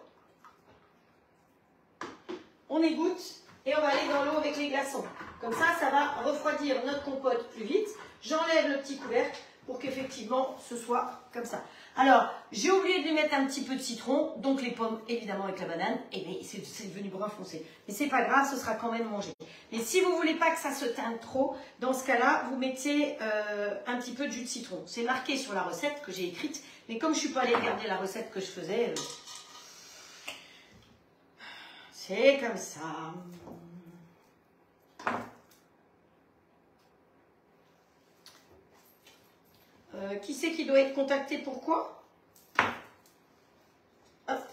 Speaker 1: On égoutte et on va aller dans l'eau avec les glaçons. Comme ça, ça va refroidir notre compote plus vite. J'enlève le petit couvercle pour qu'effectivement, ce soit comme ça. Alors, j'ai oublié de lui mettre un petit peu de citron, donc les pommes, évidemment, avec la banane, et bien, c'est devenu brun foncé. Mais c'est pas grave, ce sera quand même mangé. Mais si vous voulez pas que ça se teinte trop, dans ce cas-là, vous mettez un petit peu de jus de citron. C'est marqué sur la recette que j'ai écrite, mais comme je suis pas allée regarder la recette que je faisais, c'est comme ça. Qui c'est qui doit être contacté? Pourquoi? Hop.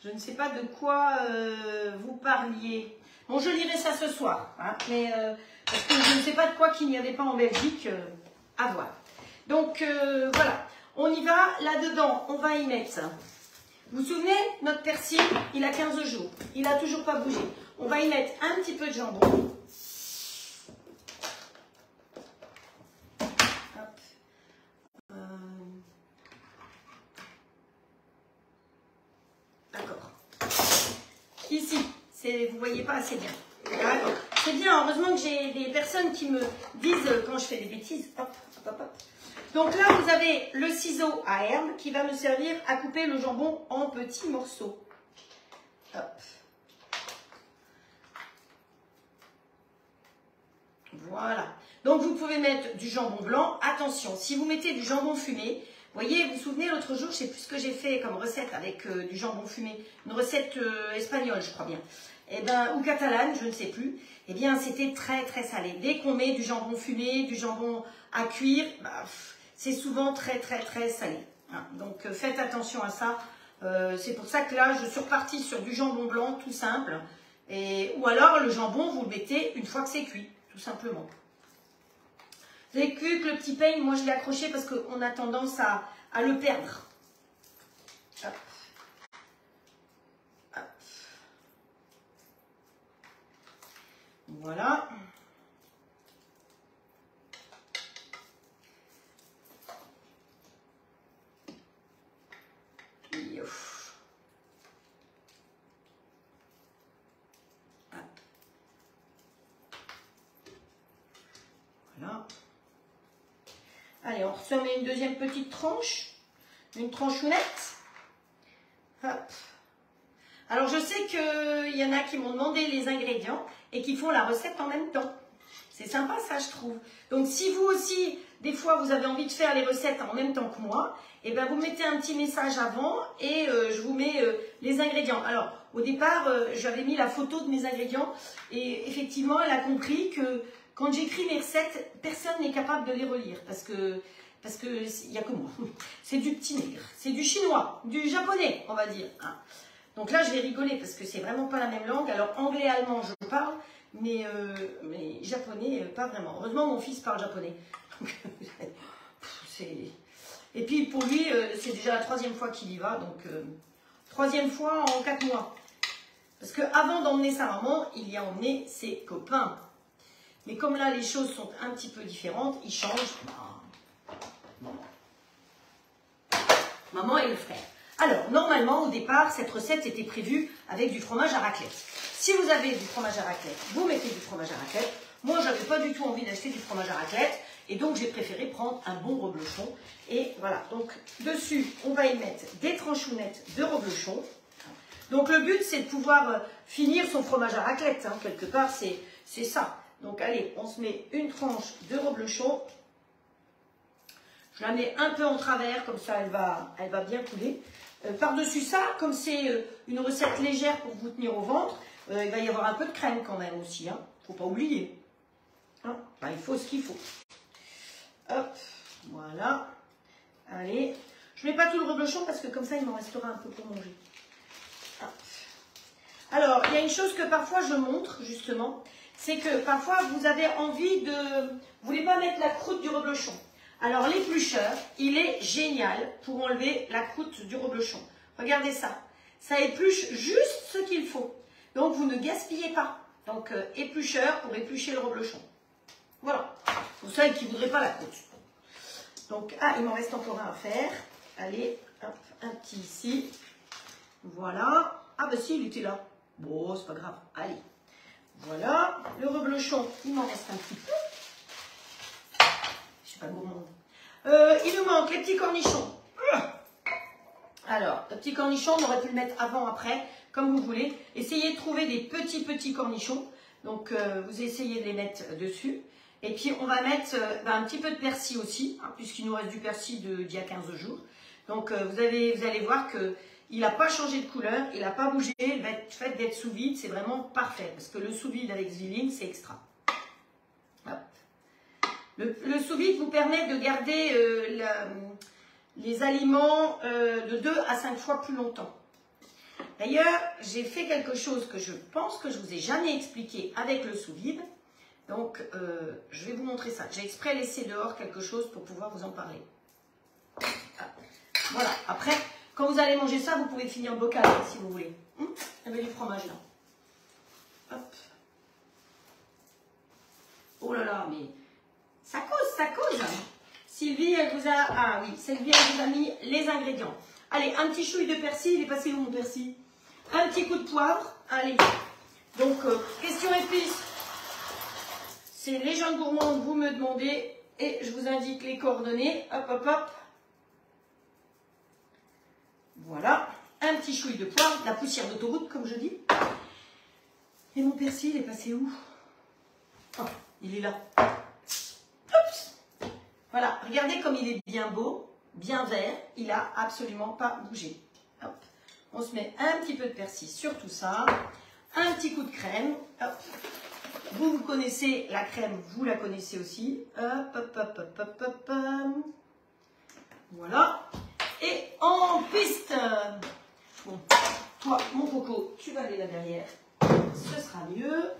Speaker 1: Je ne sais pas de quoi vous parliez. Bon, je lirai ça ce soir, hein, mais parce que je ne sais pas de quoi qu'il n'y avait pas en Belgique à voir. Donc voilà, on y va. Là-dedans, on va y mettre. Vous vous souvenez, notre persil, il a 15 jours. Il n'a toujours pas bougé. On va y mettre un petit peu de jambon. D'accord. Ici, vous ne voyez pas assez bien. C'est bien, heureusement que j'ai des personnes qui me disent quand je fais des bêtises. Hop, hop, hop, hop. Donc là, vous avez le ciseau à herbe qui va me servir à couper le jambon en petits morceaux. Hop. Voilà. Donc vous pouvez mettre du jambon blanc. Attention, si vous mettez du jambon fumé, vous voyez, vous vous souvenez l'autre jour, je ne sais plus ce que j'ai fait comme recette avec du jambon fumé. Une recette espagnole, je crois bien. Eh ben, ou catalane, je ne sais plus. Eh bien, c'était très très salé. Dès qu'on met du jambon fumé, du jambon à cuire, bah, c'est souvent très très très salé. Hein. Donc faites attention à ça. C'est pour ça que là, je suis repartie sur du jambon blanc, tout simple. Ou alors, le jambon, vous le mettez une fois que c'est cuit, tout simplement. Vous avez vu que le petit peigne, moi je l'ai accroché parce qu'on a tendance à le perdre. Hop. Hop. Voilà. Youf. Hop. Allez, on remet une deuxième petite tranche. Une tranchounette. Hop. Alors, je sais qu'il y en a qui m'ont demandé les ingrédients et qui font la recette en même temps. C'est sympa, ça, je trouve. Donc, si vous aussi, des fois, vous avez envie de faire les recettes en même temps que moi, eh ben, vous mettez un petit message avant et je vous mets les ingrédients. Alors, au départ, j'avais mis la photo de mes ingrédients et effectivement, elle a compris que quand j'écris mes recettes, personne n'est capable de les relire parce que il n'y a que moi. C'est du petit nègre, c'est du chinois, du japonais, on va dire. Hein. Donc là, je vais rigoler parce que c'est vraiment pas la même langue. Alors, anglais, allemand, je parle, mais japonais, pas vraiment. Heureusement, mon fils parle japonais. Et puis, pour lui, c'est déjà la 3e fois qu'il y va. Donc, 3e fois en 4 mois. Parce qu'avant d'emmener sa maman, il y a emmené ses copains. Mais comme là, les choses sont un petit peu différentes, il change. Maman et le frère. Alors, normalement, au départ, cette recette était prévue avec du fromage à raclette. Si vous avez du fromage à raclette, vous mettez du fromage à raclette. Moi, je n'avais pas du tout envie d'acheter du fromage à raclette. Et donc, j'ai préféré prendre un bon reblochon. Et voilà. Donc, dessus, on va y mettre des tranchounettes de reblochon. Donc, le but, c'est de pouvoir finir son fromage à raclette. Hein. Quelque part, c'est ça. Donc, allez, on se met une tranche de reblochon. Je la mets un peu en travers, comme ça, elle va bien couler. Par-dessus ça, comme c'est une recette légère pour vous tenir au ventre, il va y avoir un peu de crème quand même aussi. Il ne faut pas oublier. Hein, ben, il faut ce qu'il faut. Hop, voilà. Allez. Je ne mets pas tout le reblochon parce que comme ça, il m'en restera un peu pour manger. Hop. Alors, il y a une chose que parfois je montre, justement. C'est que parfois, vous avez envie de... Vous ne voulez pas mettre la croûte du reblochon. Alors, l'éplucheur, il est génial pour enlever la croûte du reblochon. Regardez ça. Ça épluche juste ce qu'il faut. Donc, vous ne gaspillez pas. Donc, éplucheur pour éplucher le reblochon. Voilà. Pour ceux qui ne voudraient pas la croûte. Donc, il m'en reste encore un à faire. Allez, hop, un petit ici. Voilà. Ah, bah si, il était là. Bon, c'est pas grave. Allez. Voilà. Le reblochon, il m'en reste un petit peu. Pas gourmande. Il nous manque les petits cornichons. Alors, le petit cornichon, on aurait pu le mettre avant, après, comme vous voulez. Essayez de trouver des petits cornichons. Donc, vous essayez de les mettre dessus. Et puis, on va mettre un petit peu de persil aussi, hein, puisqu'il nous reste du persil d'il y a 15 jours. Donc, vous allez voir qu'il n'a pas changé de couleur, il n'a pas bougé. Le fait d'être sous vide, c'est vraiment parfait. Parce que le sous vide avec Zwilling, c'est extra. Hop. Le sous-vide vous permet de garder les aliments de 2 à 5 fois plus longtemps. D'ailleurs, j'ai fait quelque chose que je pense que je ne vous ai jamais expliqué avec le sous-vide. Donc, je vais vous montrer ça. J'ai exprès laissé dehors quelque chose pour pouvoir vous en parler. Voilà. Après, quand vous allez manger ça, vous pouvez finir le bocal si vous voulez. Avec du fromage là. Hop. Oh là là, mais... Ça cause. Sylvie, elle vous a... Ah oui, Sylvie, elle vous a mis les ingrédients. Allez, un petit chouille de persil. Il est passé où mon persil? Un petit coup de poivre. Allez. Donc, question épices. C'est les gens gourmands, vous me demandez. Et je vous indique les coordonnées. Hop, hop, hop. Voilà. Un petit chouille de poivre. La poussière d'autoroute, comme je dis. Et mon persil, il est passé où? Oh, il est là. Voilà, regardez comme il est bien beau, bien vert, il n'a absolument pas bougé. Hop. On se met un petit peu de persil sur tout ça, un petit coup de crème. Hop. Vous connaissez la crème, vous la connaissez aussi. Hop, hop, hop, hop, hop, hop, hop. Voilà. Et en piste. Bon, toi, mon coco, tu vas aller là derrière. Ce sera mieux.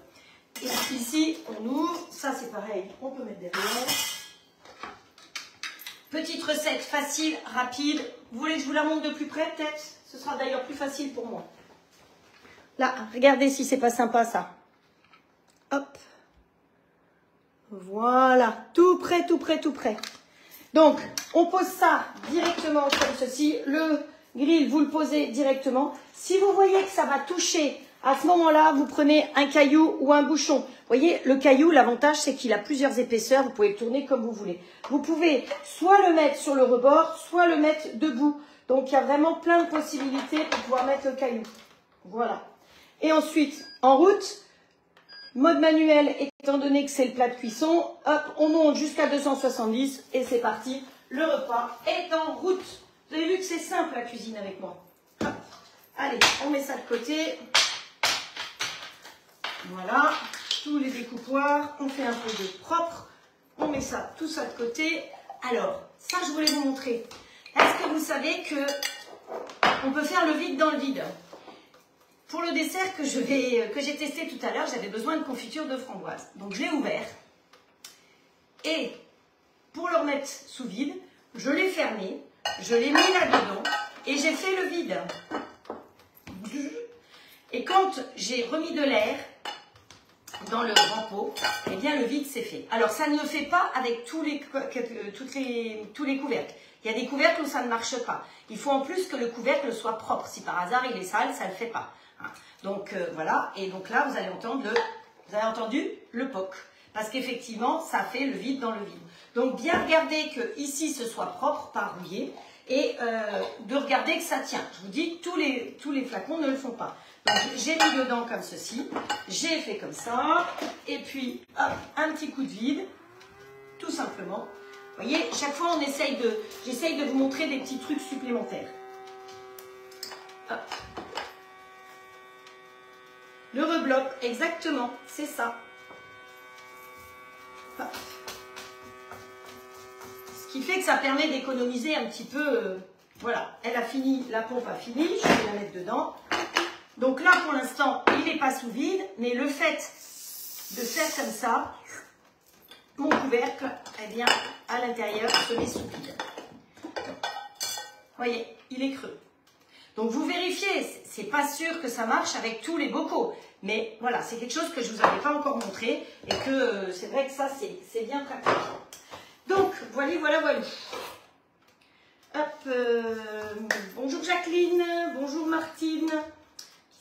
Speaker 1: Et ici, on ouvre. Ça, c'est pareil, on peut mettre derrière. Petite recette facile, rapide. Vous voulez que je vous la montre de plus près, peut-être? Ce sera d'ailleurs plus facile pour moi. Là, regardez si c'est pas sympa, ça. Hop. Voilà. Tout prêt, tout prêt, tout prêt. Donc, on pose ça directement comme ceci. Le grill, vous le posez directement. Si vous voyez que ça va toucher À ce moment-là, vous prenez un caillou ou un bouchon. Vous voyez, le caillou, l'avantage, c'est qu'il a plusieurs épaisseurs. Vous pouvez le tourner comme vous voulez. Vous pouvez soit le mettre sur le rebord, soit le mettre debout. Donc, il y a vraiment plein de possibilités pour pouvoir mettre le caillou. Voilà. Et ensuite, en route, mode manuel, étant donné que c'est le plat de cuisson, hop, on monte jusqu'à 270 et c'est parti. Le repas est en route. Vous avez vu que c'est simple la cuisine avec moi. Hop. Allez, on met ça de côté. Voilà, tous les découpoirs, on fait un peu de propre, on met ça, tout ça de côté. Alors, ça je voulais vous montrer. Est-ce que vous savez que on peut faire le vide dans le vide? Pour le dessert que j'ai testé tout à l'heure, j'avais besoin de confiture de framboise. Donc je l'ai ouvert et pour le remettre sous vide, je l'ai fermé, je l'ai mis là-dedans et j'ai fait le vide. Et quand j'ai remis de l'air dans le grand pot, eh bien le vide s'est fait. Alors ça ne le fait pas avec tous les couvercles. Il y a des couvercles où ça ne marche pas. Il faut en plus que le couvercle soit propre. Si par hasard il est sale, ça ne le fait pas. Donc voilà, et donc là vous avez entendu le poc. Parce qu'effectivement, ça fait le vide dans le vide. Donc bien regarder que ici ce soit propre, pas rouillé, et de regarder que ça tient. Je vous dis, tous les flacons ne le font pas. Donc j'ai mis dedans comme ceci, j'ai fait comme ça, et puis hop, un petit coup de vide, tout simplement. Vous voyez, chaque fois j'essaye de vous montrer des petits trucs supplémentaires. Hop. Le rebloc, exactement, c'est ça. Hop. Ce qui fait que ça permet d'économiser un petit peu. Voilà, elle a fini, la pompe a fini, je vais la mettre dedans. Donc là, pour l'instant, il n'est pas sous vide, mais le fait de faire comme ça, mon couvercle, eh bien, à l'intérieur, se met sous vide. Vous voyez, il est creux. Donc vous vérifiez, c'est pas sûr que ça marche avec tous les bocaux. Mais voilà, c'est quelque chose que je ne vous avais pas encore montré et que c'est vrai que ça, c'est bien pratique. Donc, voilà. Hop, bonjour Jacqueline, bonjour Martine.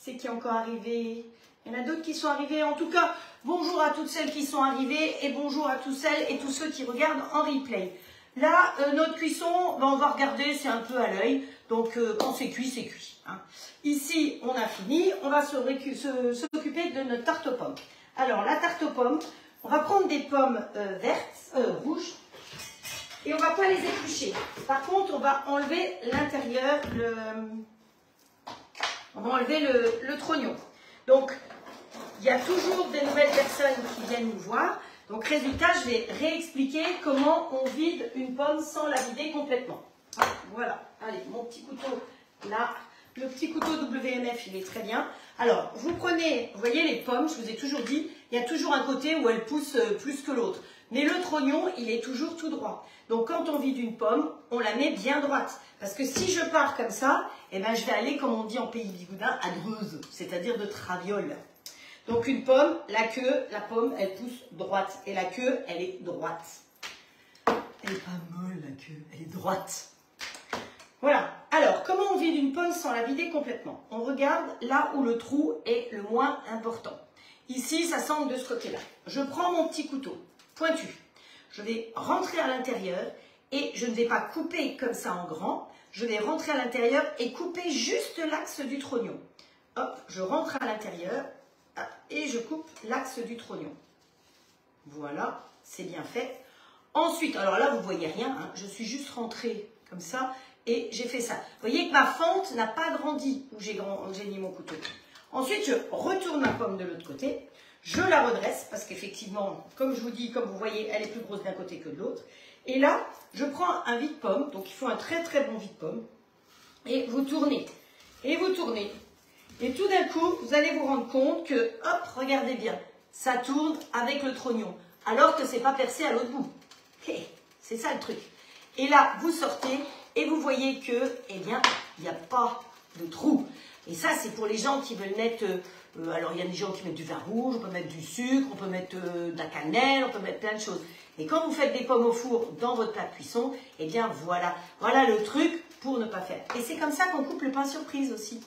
Speaker 1: Qui est encore arrivé? Il y en a d'autres qui sont arrivés. En tout cas, bonjour à toutes celles qui sont arrivées et bonjour à tous celles et tous ceux qui regardent en replay. Là, notre cuisson, ben, on va regarder, c'est un peu à l'œil. Donc, quand c'est cuit, c'est cuit. Hein. Ici, on a fini. On va s'occuper de notre tarte aux pommes. Alors, la tarte aux pommes, on va prendre des pommes rouges et on ne va pas les éplucher. Par contre, on va enlever l'intérieur, on va enlever le trognon. Donc, il y a toujours des nouvelles personnes qui viennent nous voir. Donc, résultat, je vais réexpliquer comment on vide une pomme sans la vider complètement. Voilà. Allez, mon petit couteau, là. Le petit couteau WMF, il est très bien. Alors, vous prenez, vous voyez les pommes, je vous ai toujours dit, il y a toujours un côté où elles poussent plus que l'autre. Mais le trognon, il est toujours tout droit. Donc, quand on vide une pomme, on la met bien droite. Parce que si je pars comme ça, eh ben, je vais aller, comme on dit en pays bigoudin, à dreuse, c'est-à-dire de traviole. Donc, une pomme, la pomme, elle pousse droite. Et la queue, elle est droite. Elle n'est pas molle, la queue, elle est droite. Voilà. Alors, comment on vide une pomme sans la vider complètement? On regarde là où le trou est le moins important. Ici, ça semble de ce côté-là. Je prends mon petit couteau pointu. Je vais rentrer à l'intérieur et je ne vais pas couper comme ça en grand. Je vais rentrer à l'intérieur et couper juste l'axe du trognon. Hop, je rentre à l'intérieur et je coupe l'axe du trognon. Voilà, c'est bien fait. Ensuite, alors là, vous ne voyez rien. Hein, je suis juste rentrée comme ça. Et j'ai fait ça. Vous voyez que ma fente n'a pas grandi où j'ai mis mon couteau. Ensuite, je retourne ma pomme de l'autre côté. Je la redresse parce qu'effectivement, comme je vous dis, comme vous voyez, elle est plus grosse d'un côté que de l'autre. Et là, je prends un vide-pomme. Donc, il faut un très très bon vide-pomme. Et vous tournez. Et vous tournez. Et tout d'un coup, vous allez vous rendre compte que, hop, regardez bien, ça tourne avec le trognon. Alors que ce n'est pas percé à l'autre bout. Okay, c'est ça le truc. Et là, vous sortez. Et vous voyez que, eh bien, il n'y a pas de trou. Et ça, c'est pour les gens qui veulent mettre... alors, il y a des gens qui mettent du vin rouge, on peut mettre du sucre, on peut mettre de la cannelle, on peut mettre plein de choses. Et quand vous faites des pommes au four dans votre plat de cuisson, eh bien, voilà. Voilà le truc pour ne pas faire. Et c'est comme ça qu'on coupe le pain surprise aussi.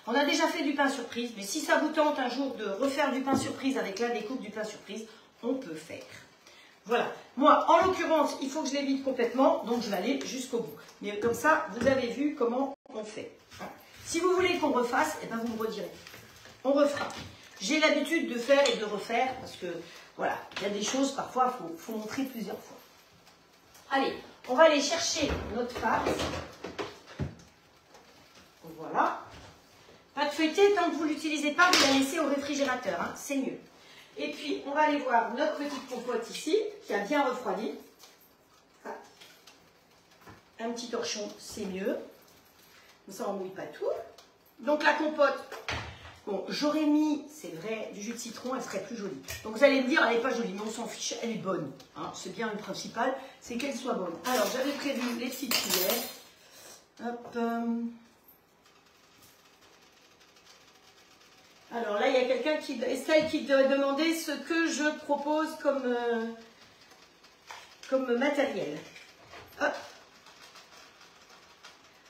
Speaker 1: On a déjà fait du pain surprise, mais si ça vous tente un jour de refaire du pain surprise avec la découpe du pain surprise, on peut faire. Voilà. Moi, en l'occurrence, il faut que je l'évite complètement, donc je vais aller jusqu'au bout. Mais comme ça, vous avez vu comment on fait. Si vous voulez qu'on refasse, eh ben vous me redirez. On refera. J'ai l'habitude de faire et de refaire parce que, voilà, il y a des choses, parfois, il faut montrer plusieurs fois. Allez, on va aller chercher notre pâte. Voilà. Pâte feuilletée, tant que vous ne l'utilisez pas, vous la laissez au réfrigérateur, hein, c'est mieux. Et puis, on va aller voir notre petite compote ici, qui a bien refroidi. Un petit torchon, c'est mieux. Comme ça, on ne mouille pas tout. Donc, la compote, bon, j'aurais mis, c'est vrai, du jus de citron, elle serait plus jolie. Donc, vous allez me dire, elle n'est pas jolie, mais on s'en fiche, elle est bonne. Hein, c'est bien le principal, c'est qu'elle soit bonne. Alors, j'avais prévu les petites cuillères. Hop. Alors là, il y a quelqu'un Estelle qui doit demander ce que je propose comme matériel. Hop.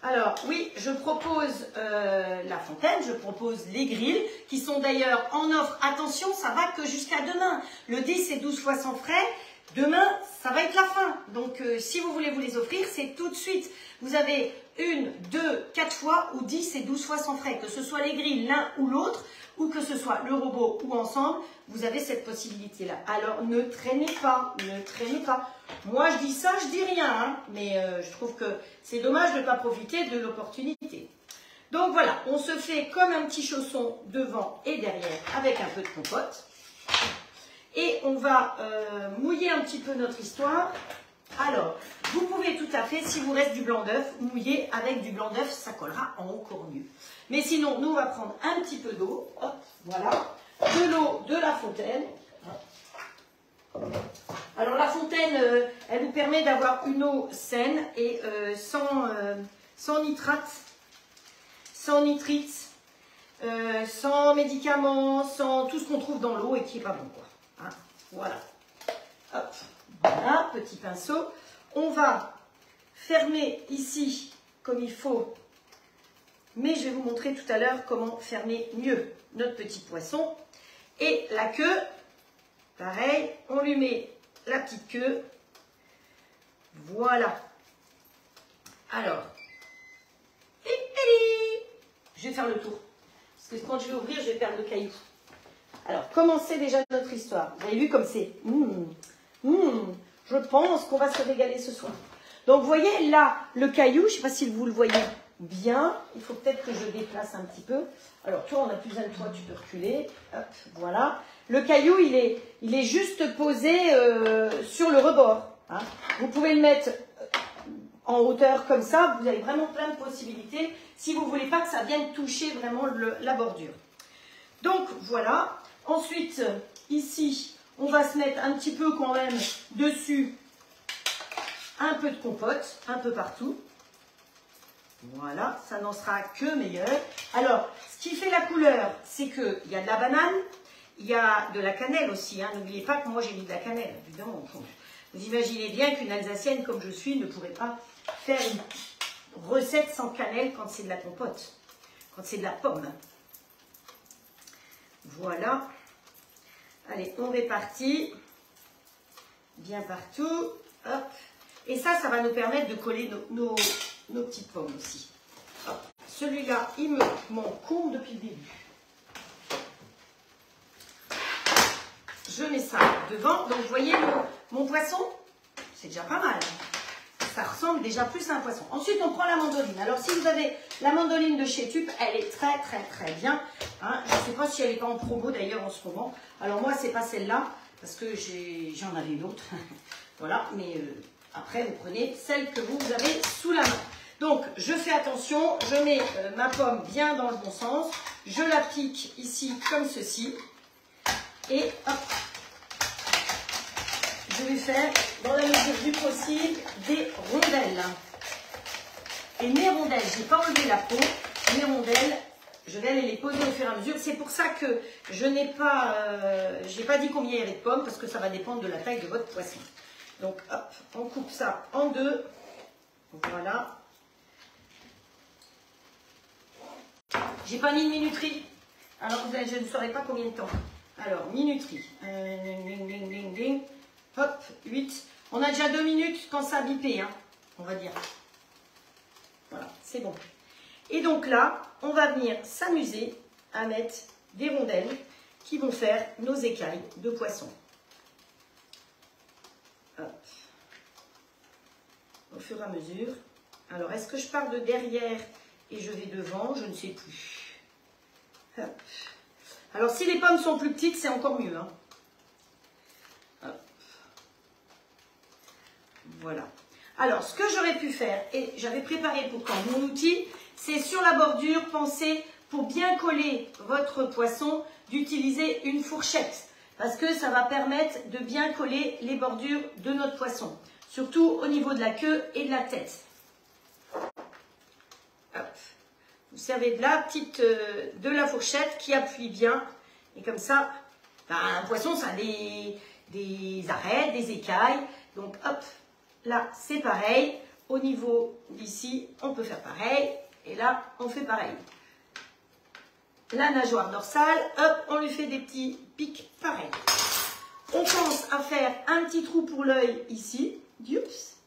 Speaker 1: Alors, oui, je propose la fontaine, je propose les grilles, qui sont d'ailleurs en offre. Attention, ça va que jusqu'à demain. Le 10 et 12 fois sans frais. Demain, ça va être la fin. Donc, si vous voulez vous les offrir, c'est tout de suite. Vous avez 1, 2, 4 fois ou 10 et 12 fois sans frais. Que ce soit les grilles, l'un ou l'autre, ou que ce soit le robot ou ensemble, vous avez cette possibilité-là. Alors, ne traînez pas, ne traînez pas. Moi, je dis ça, je dis rien, hein, mais je trouve que c'est dommage de ne pas profiter de l'opportunité. Donc voilà, on se fait comme un petit chausson devant et derrière avec un peu de compote. Et on va mouiller un petit peu notre histoire. Alors, vous pouvez tout à fait, si vous reste du blanc d'œuf, mouiller avec du blanc d'œuf, ça collera encore mieux. Mais sinon, nous, on va prendre un petit peu d'eau. Hop, voilà. De l'eau de la fontaine. Alors, la fontaine, elle vous permet d'avoir une eau saine et sans nitrate, sans nitrite, sans médicaments, sans tout ce qu'on trouve dans l'eau et qui n'est pas bon, quoi. Hein, voilà. Hop. Voilà, petit pinceau. On va fermer ici comme il faut, mais je vais vous montrer tout à l'heure comment fermer mieux notre petit poisson. Et la queue, pareil, on lui met la petite queue. Voilà. Alors, je vais faire le tour. Parce que quand je vais ouvrir, je vais perdre le caillou. Alors, commencez déjà notre histoire. Vous avez vu comme c'est... je pense qu'on va se régaler ce soir. Donc, vous voyez là, le caillou, je ne sais pas si vous le voyez bien. Il faut peut-être que je déplace un petit peu. Alors, toi, on a plus besoin de toi, tu peux reculer. Hop, voilà. Le caillou, il est juste posé sur le rebord. Hein. Vous pouvez le mettre en hauteur comme ça. Vous avez vraiment plein de possibilités si vous ne voulez pas que ça vienne toucher vraiment la bordure. Donc, voilà. Ensuite, ici, on va se mettre un petit peu quand même dessus un peu de compote, un peu partout. Voilà, ça n'en sera que meilleur. Alors, ce qui fait la couleur, c'est qu'il y a de la banane, il y a de la cannelle aussi. Hein. N'oubliez pas que moi, j'ai mis de la cannelle, évidemment. Vous imaginez bien qu'une Alsacienne comme je suis ne pourrait pas faire une recette sans cannelle quand c'est de la compote, quand c'est de la pomme. Voilà. Allez, on répartit bien partout. Hop. Et ça va nous permettre de coller nos petites pommes aussi. Celui-là, il m'en court depuis le début. Je mets ça devant. Donc, vous voyez mon poisson, c'est déjà pas mal. Ça ressemble déjà plus à un poisson. Ensuite, on prend la mandoline. Alors, si vous avez la mandoline de chez Tup, elle est très, très, très bien. Hein, je ne sais pas si elle n'est pas en promo d'ailleurs en ce moment. Alors, moi, ce n'est pas celle-là, parce que j'en avais une autre. Voilà, mais après, vous prenez celle que vous avez sous la main. Donc, je fais attention. Je mets ma pomme bien dans le bon sens. Je la pique ici comme ceci. Et hop, je vais faire, dans la mesure du possible, des rondelles. Et mes rondelles, je n'ai pas enlevé la peau, mes rondelles, je vais aller les poser au fur et à mesure. C'est pour ça que je n'ai pas, dit combien il y avait de pommes, parce que ça va dépendre de la taille de votre poisson. Donc, hop, on coupe ça en deux. Voilà. J'ai pas mis de minuterie. Alors, je ne saurais pas combien de temps. Alors, minuterie. Ding, ding, ding, ding. Hop, 8. On a déjà 2 minutes quand ça a bipé, hein, on va dire. Voilà, c'est bon. Et donc là, on va venir s'amuser à mettre des rondelles qui vont faire nos écailles de poisson. Hop. Au fur et à mesure. Alors, est-ce que je pars de derrière et je vais devant? Je ne sais plus. Hop. Alors, si les pommes sont plus petites, c'est encore mieux. Hein. Hop. Voilà. Alors, ce que j'aurais pu faire, et j'avais préparé pour quand mon outil, c'est sur la bordure, pensez, pour bien coller votre poisson, d'utiliser une fourchette. Parce que ça va permettre de bien coller les bordures de notre poisson. Surtout au niveau de la queue et de la tête. Hop. Vous servez de la fourchette qui appuie bien. Et comme ça, ben, un poisson, ça a des arêtes, des écailles. Donc, hop, là, c'est pareil. Au niveau d'ici, on peut faire pareil. Et là, on fait pareil. La nageoire dorsale, hop, on lui fait des petits pics pareils. On pense à faire un petit trou pour l'œil ici. Oups.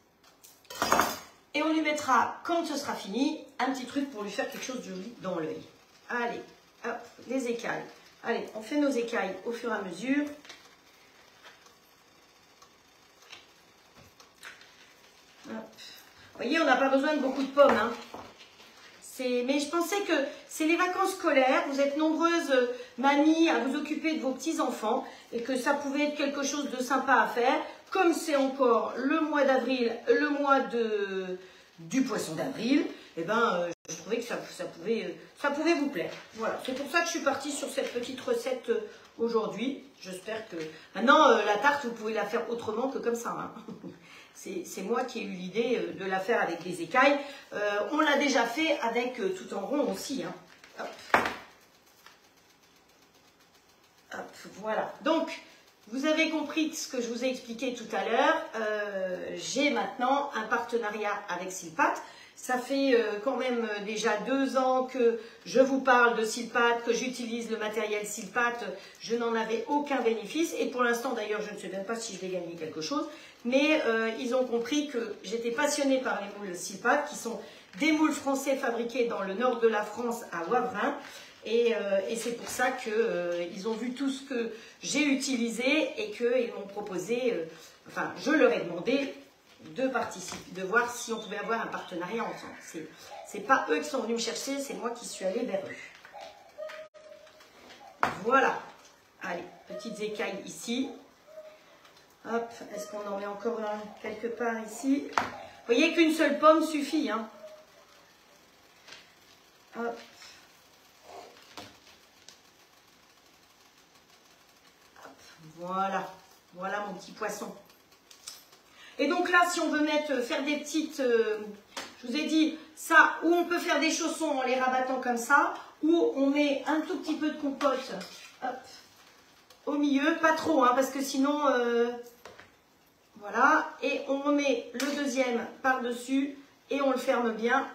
Speaker 1: Et on lui mettra, quand ce sera fini, un petit truc pour lui faire quelque chose de joli dans l'œil. Allez, hop, les écailles. Allez, on fait nos écailles au fur et à mesure. Hop. Vous voyez, on n'a pas besoin de beaucoup de pommes. Hein. Mais je pensais que c'est les vacances scolaires. Vous êtes nombreuses mamies à vous occuper de vos petits-enfants et que ça pouvait être quelque chose de sympa à faire. Comme c'est encore le mois d'avril, le mois du poisson d'avril, eh ben, je trouvais que ça pouvait vous plaire. Voilà, c'est pour ça que je suis partie sur cette petite recette aujourd'hui. J'espère que... Maintenant, la tarte, vous pouvez la faire autrement que comme ça. Hein. C'est moi qui ai eu l'idée de la faire avec des écailles. On l'a déjà fait avec tout en rond aussi. Hein. Hop. Hop, voilà. Donc, vous avez compris ce que je vous ai expliqué tout à l'heure. J'ai maintenant un partenariat avec Silpat. Ça fait quand même déjà 2 ans que je vous parle de Silpat, que j'utilise le matériel Silpat. Je n'en avais aucun bénéfice. Et pour l'instant, d'ailleurs, je ne sais même pas si je vais gagner quelque chose. Mais ils ont compris que j'étais passionnée par les moules Silpat, qui sont des moules français fabriqués dans le nord de la France, à Wavrin. Et c'est pour ça qu'ils ont vu tout ce que j'ai utilisé et qu'ils m'ont proposé, enfin, je leur ai demandé de participer, de voir si on pouvait avoir un partenariat ensemble. C'est pas eux qui sont venus me chercher, c'est moi qui suis allée vers eux. Voilà. Allez, petites écailles ici. Hop, est-ce qu'on en met encore un quelque part ici? Vous voyez qu'une seule pomme suffit. Hein. Hop. Voilà, voilà mon petit poisson. Et donc là, si on veut faire des petites, je vous ai dit, ça, où on peut faire des chaussons en les rabattant comme ça, ou on met un tout petit peu de compote, hop, au milieu, pas trop, hein, parce que sinon, voilà, et on met le deuxième par-dessus, et on le ferme bien,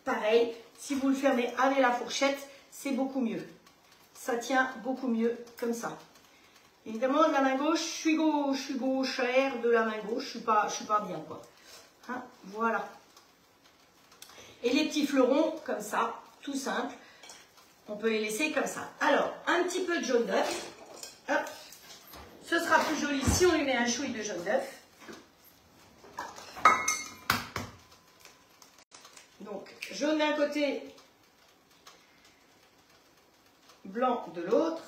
Speaker 1: pareil, si vous le fermez avec la fourchette, c'est beaucoup mieux. Ça tient beaucoup mieux comme ça. Évidemment, de la main gauche, je suis gauchère de la main gauche, je suis pas bien, quoi. Hein, voilà. Et les petits fleurons, comme ça, tout simple, on peut les laisser comme ça. Alors, un petit peu de jaune d'œuf. Hop. Ce sera plus joli si on lui met un chouï de jaune d'œuf. Donc, jaune d'un côté, blanc de l'autre.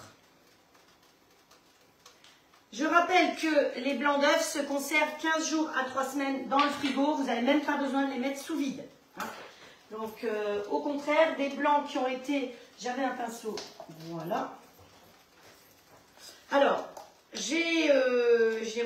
Speaker 1: Je rappelle que les blancs d'œufs se conservent 15 jours à 3 semaines dans le frigo. Vous n'avez même pas besoin de les mettre sous vide. Hein. Donc, au contraire, des blancs qui ont été... J'avais un pinceau. Voilà. Alors, j'ai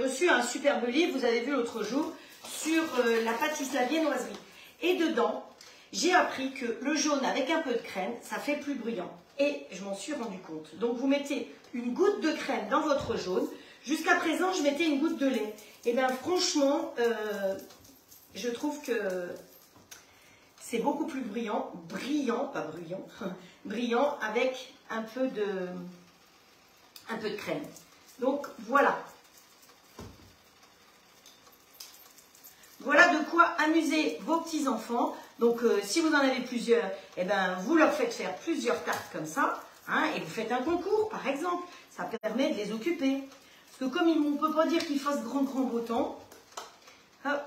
Speaker 1: reçu un superbe livre, vous avez vu l'autre jour, sur la pâtisserie, la viennoiserie. Et dedans, j'ai appris que le jaune avec un peu de crème, ça fait plus bruyant. Et je m'en suis rendu compte. Donc, vous mettez une goutte de crème dans votre jaune. Jusqu'à présent, je mettais une goutte de lait. Et bien, franchement, je trouve que c'est beaucoup plus brillant, pas bruyant, brillant avec un peu de crème. Donc voilà. Voilà de quoi amuser vos petits-enfants. Donc si vous en avez plusieurs, eh ben, vous leur faites faire plusieurs tartes comme ça, hein, et vous faites un concours par exemple. Ça permet de les occuper. Parce que comme on ne peut pas dire qu'il fasse grand beau temps, hop.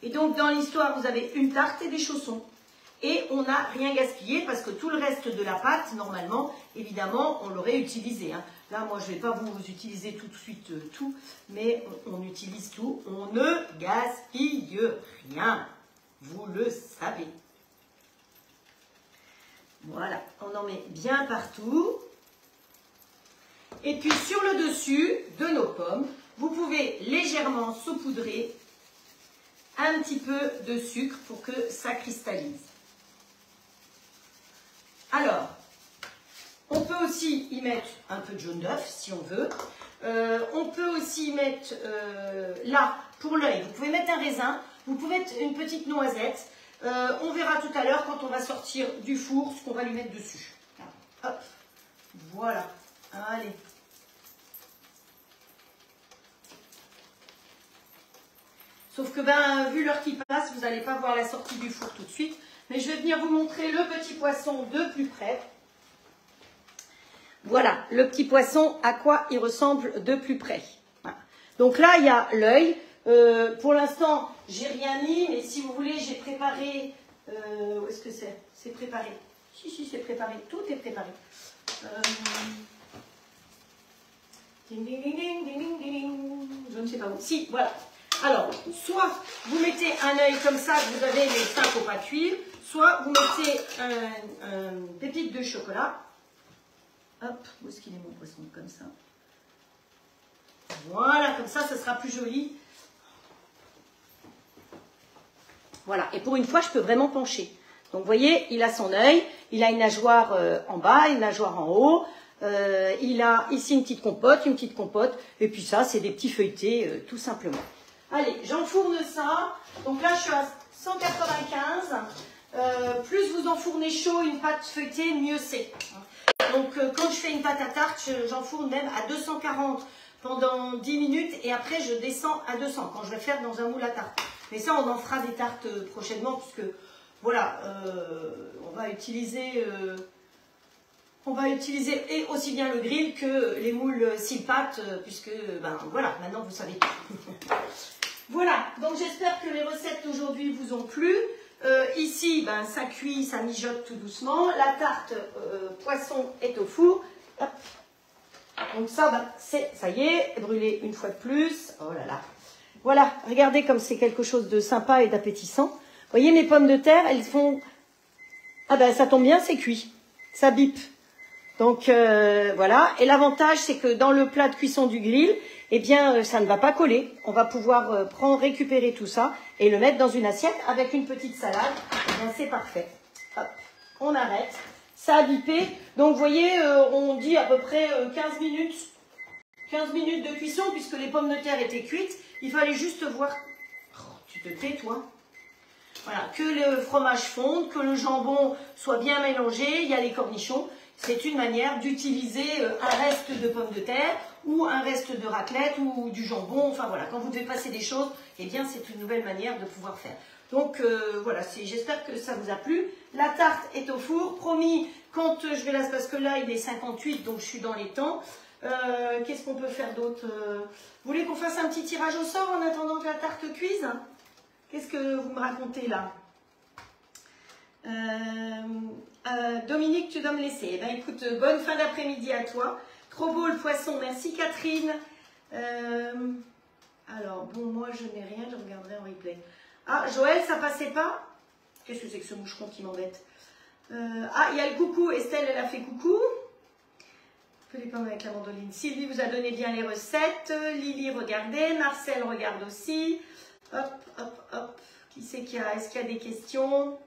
Speaker 1: Et donc dans l'histoire, vous avez une tarte et des chaussons. Et on n'a rien gaspillé parce que tout le reste de la pâte, normalement, évidemment, on l'aurait utilisé. Hein. Là, moi, je ne vais pas vous utiliser tout de suite tout, mais on utilise tout. On ne gaspille rien. Vous le savez. Voilà, on en met bien partout. Et puis, sur le dessus de nos pommes, vous pouvez légèrement saupoudrer un petit peu de sucre pour que ça cristallise. Alors, on peut aussi y mettre un peu de jaune d'œuf si on veut. On peut aussi y mettre, là, pour l'œil, vous pouvez mettre un raisin, vous pouvez mettre une petite noisette. On verra tout à l'heure quand on va sortir du four ce qu'on va lui mettre dessus. Hop, voilà, allez. Sauf que, ben, vu l'heure qui passe, vous n'allez pas voir la sortie du four tout de suite. Mais je vais venir vous montrer le petit poisson de plus près. Voilà, le petit poisson, à quoi il ressemble de plus près. Voilà. Donc là, il y a l'œil. Pour l'instant, j'ai rien mis, mais si vous voulez, j'ai préparé... où est-ce que c'est? C'est préparé. Si, c'est préparé. Tout est préparé. Ding, ding, ding, ding, ding, ding. Je ne sais pas où. Si, voilà. Alors, soit vous mettez un œil comme ça, vous avez les 5 au pas cuire, soit vous mettez un pépite de chocolat. Hop, où est-ce qu'il est mon poisson? Comme ça. Voilà, comme ça, ce sera plus joli. Voilà, et pour une fois, je peux vraiment pencher. Donc, vous voyez, il a son œil, il a une nageoire en bas, une nageoire en haut. Il a ici une petite compote, et puis ça, c'est des petits feuilletés, tout simplement. Allez, j'enfourne ça. Donc là, je suis à 195. Plus vous enfournez chaud une pâte feuilletée, mieux c'est. Donc, quand je fais une pâte à tarte, j'enfourne même à 240 pendant 10 minutes et après, je descends à 200 quand je vais faire dans un moule à tarte. Mais ça, on en fera des tartes prochainement puisque, voilà, on va utiliser et aussi bien le grill que les moules 6 pâtes puisque, ben voilà, maintenant vous savez tout. Voilà, donc j'espère que les recettes d'aujourd'hui vous ont plu. Ici, ben, ça cuit, ça mijote tout doucement. La tarte poisson est au four. Hop. Donc ça, ben, ça y est, brûlé une fois de plus. Oh là là. Voilà, regardez comme c'est quelque chose de sympa et d'appétissant. Vous voyez mes pommes de terre, elles font... Ah ben ça tombe bien, c'est cuit. Ça bip. Donc voilà, et l'avantage c'est que dans le plat de cuisson du grill, eh bien ça ne va pas coller. On va pouvoir récupérer tout ça et le mettre dans une assiette avec une petite salade. Eh bien c'est parfait. Hop, on arrête. Ça a bipé. Donc vous voyez, on dit à peu près 15 minutes. 15 minutes de cuisson puisque les pommes de terre étaient cuites. Il fallait juste voir... Oh, tu te tais toi. Voilà, que le fromage fonde, que le jambon soit bien mélangé. Il y a les cornichons. C'est une manière d'utiliser un reste de pommes de terre ou un reste de raclette ou du jambon. Enfin voilà, quand vous devez passer des choses, eh bien c'est une nouvelle manière de pouvoir faire. Donc voilà, j'espère que ça vous a plu. La tarte est au four. Promis, quand je vais là, parce que là il est 58, donc je suis dans les temps. Qu'est-ce qu'on peut faire d'autre? Vous voulez qu'on fasse un petit tirage au sort en attendant que la tarte cuise? Qu'est-ce que vous me racontez là? Dominique, tu dois me laisser. Eh ben, écoute, bonne fin d'après-midi à toi. Trop beau le poisson, merci Catherine. Alors, bon, moi je n'ai rien, je regarderai en replay. Ah, Joël, ça passait pas? Qu'est-ce que c'est que ce moucheron qui m'embête? Ah, il y a le coucou, Estelle, elle a fait coucou. Fais les pommes avec la mandoline. Sylvie vous a donné bien les recettes. Lily, regardez. Marcel regarde aussi. Hop, hop, hop. Qui c'est qu'il y a? Est-ce qu'il y a des questions?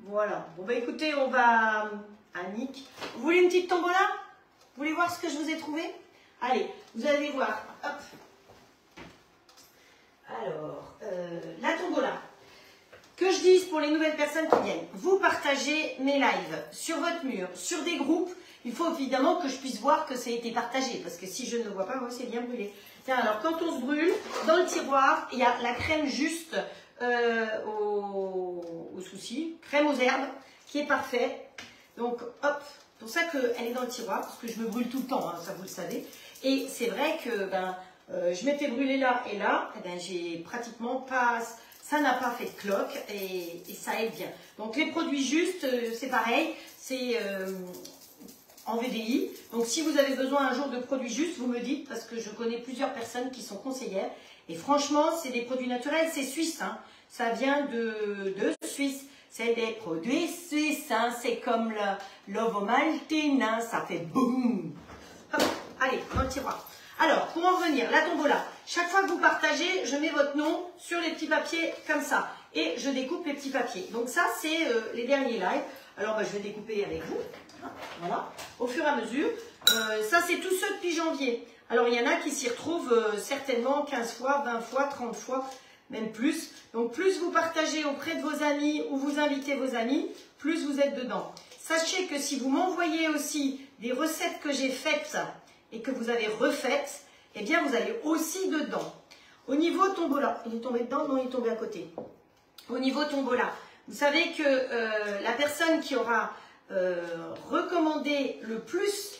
Speaker 1: Voilà. Bon, bah écoutez, on va... Annick. Vous voulez une petite tombola? Vous voulez voir ce que je vous ai trouvé? Allez, vous allez voir. Hop. Alors, la tombola. Que je dise pour les nouvelles personnes qui viennent, vous partagez mes lives sur votre mur, sur des groupes. Il faut évidemment que je puisse voir que ça a été partagé, parce que si je ne le vois pas, moi c'est bien brûlé. Tiens, alors quand on se brûle, dans le tiroir, il y a la crème juste aux soucis, crème aux herbes, qui est parfaite. Donc hop, c'est pour ça qu'elle est dans le tiroir, parce que je me brûle tout le temps, hein, ça vous le savez. Et c'est vrai que je m'étais brûlée là et là, et ben, j'ai pratiquement pas... Ça n'a pas fait de cloque et ça aide bien. Donc les produits justes, c'est pareil, c'est en VDI. Donc si vous avez besoin un jour de produits justes, vous me dites, parce que je connais plusieurs personnes qui sont conseillères. Et franchement, c'est des produits naturels, c'est suisse. Hein. Ça vient de Suisse. C'est des produits suisses. Hein. C'est comme l'ovo maltine. Hein. Ça fait boum. Hop, allez, dans le tiroir. Alors, pour en revenir, la tombola. Chaque fois que vous partagez, je mets votre nom sur les petits papiers comme ça. Et je découpe les petits papiers. Donc ça, c'est les derniers lives. Alors, je vais découper avec vous. Voilà, au fur et à mesure. Ça, c'est tous ceux depuis janvier. Alors, il y en a qui s'y retrouvent certainement 15 fois, 20 fois, 30 fois, même plus. Donc, plus vous partagez auprès de vos amis ou vous invitez vos amis, plus vous êtes dedans. Sachez que si vous m'envoyez aussi des recettes que j'ai faites et que vous avez refaites, eh bien, vous allez aussi dedans. Au niveau tombola, il est tombé dedans? Non, il est tombé à côté. Au niveau tombola, vous savez que la personne qui aura recommandé le plus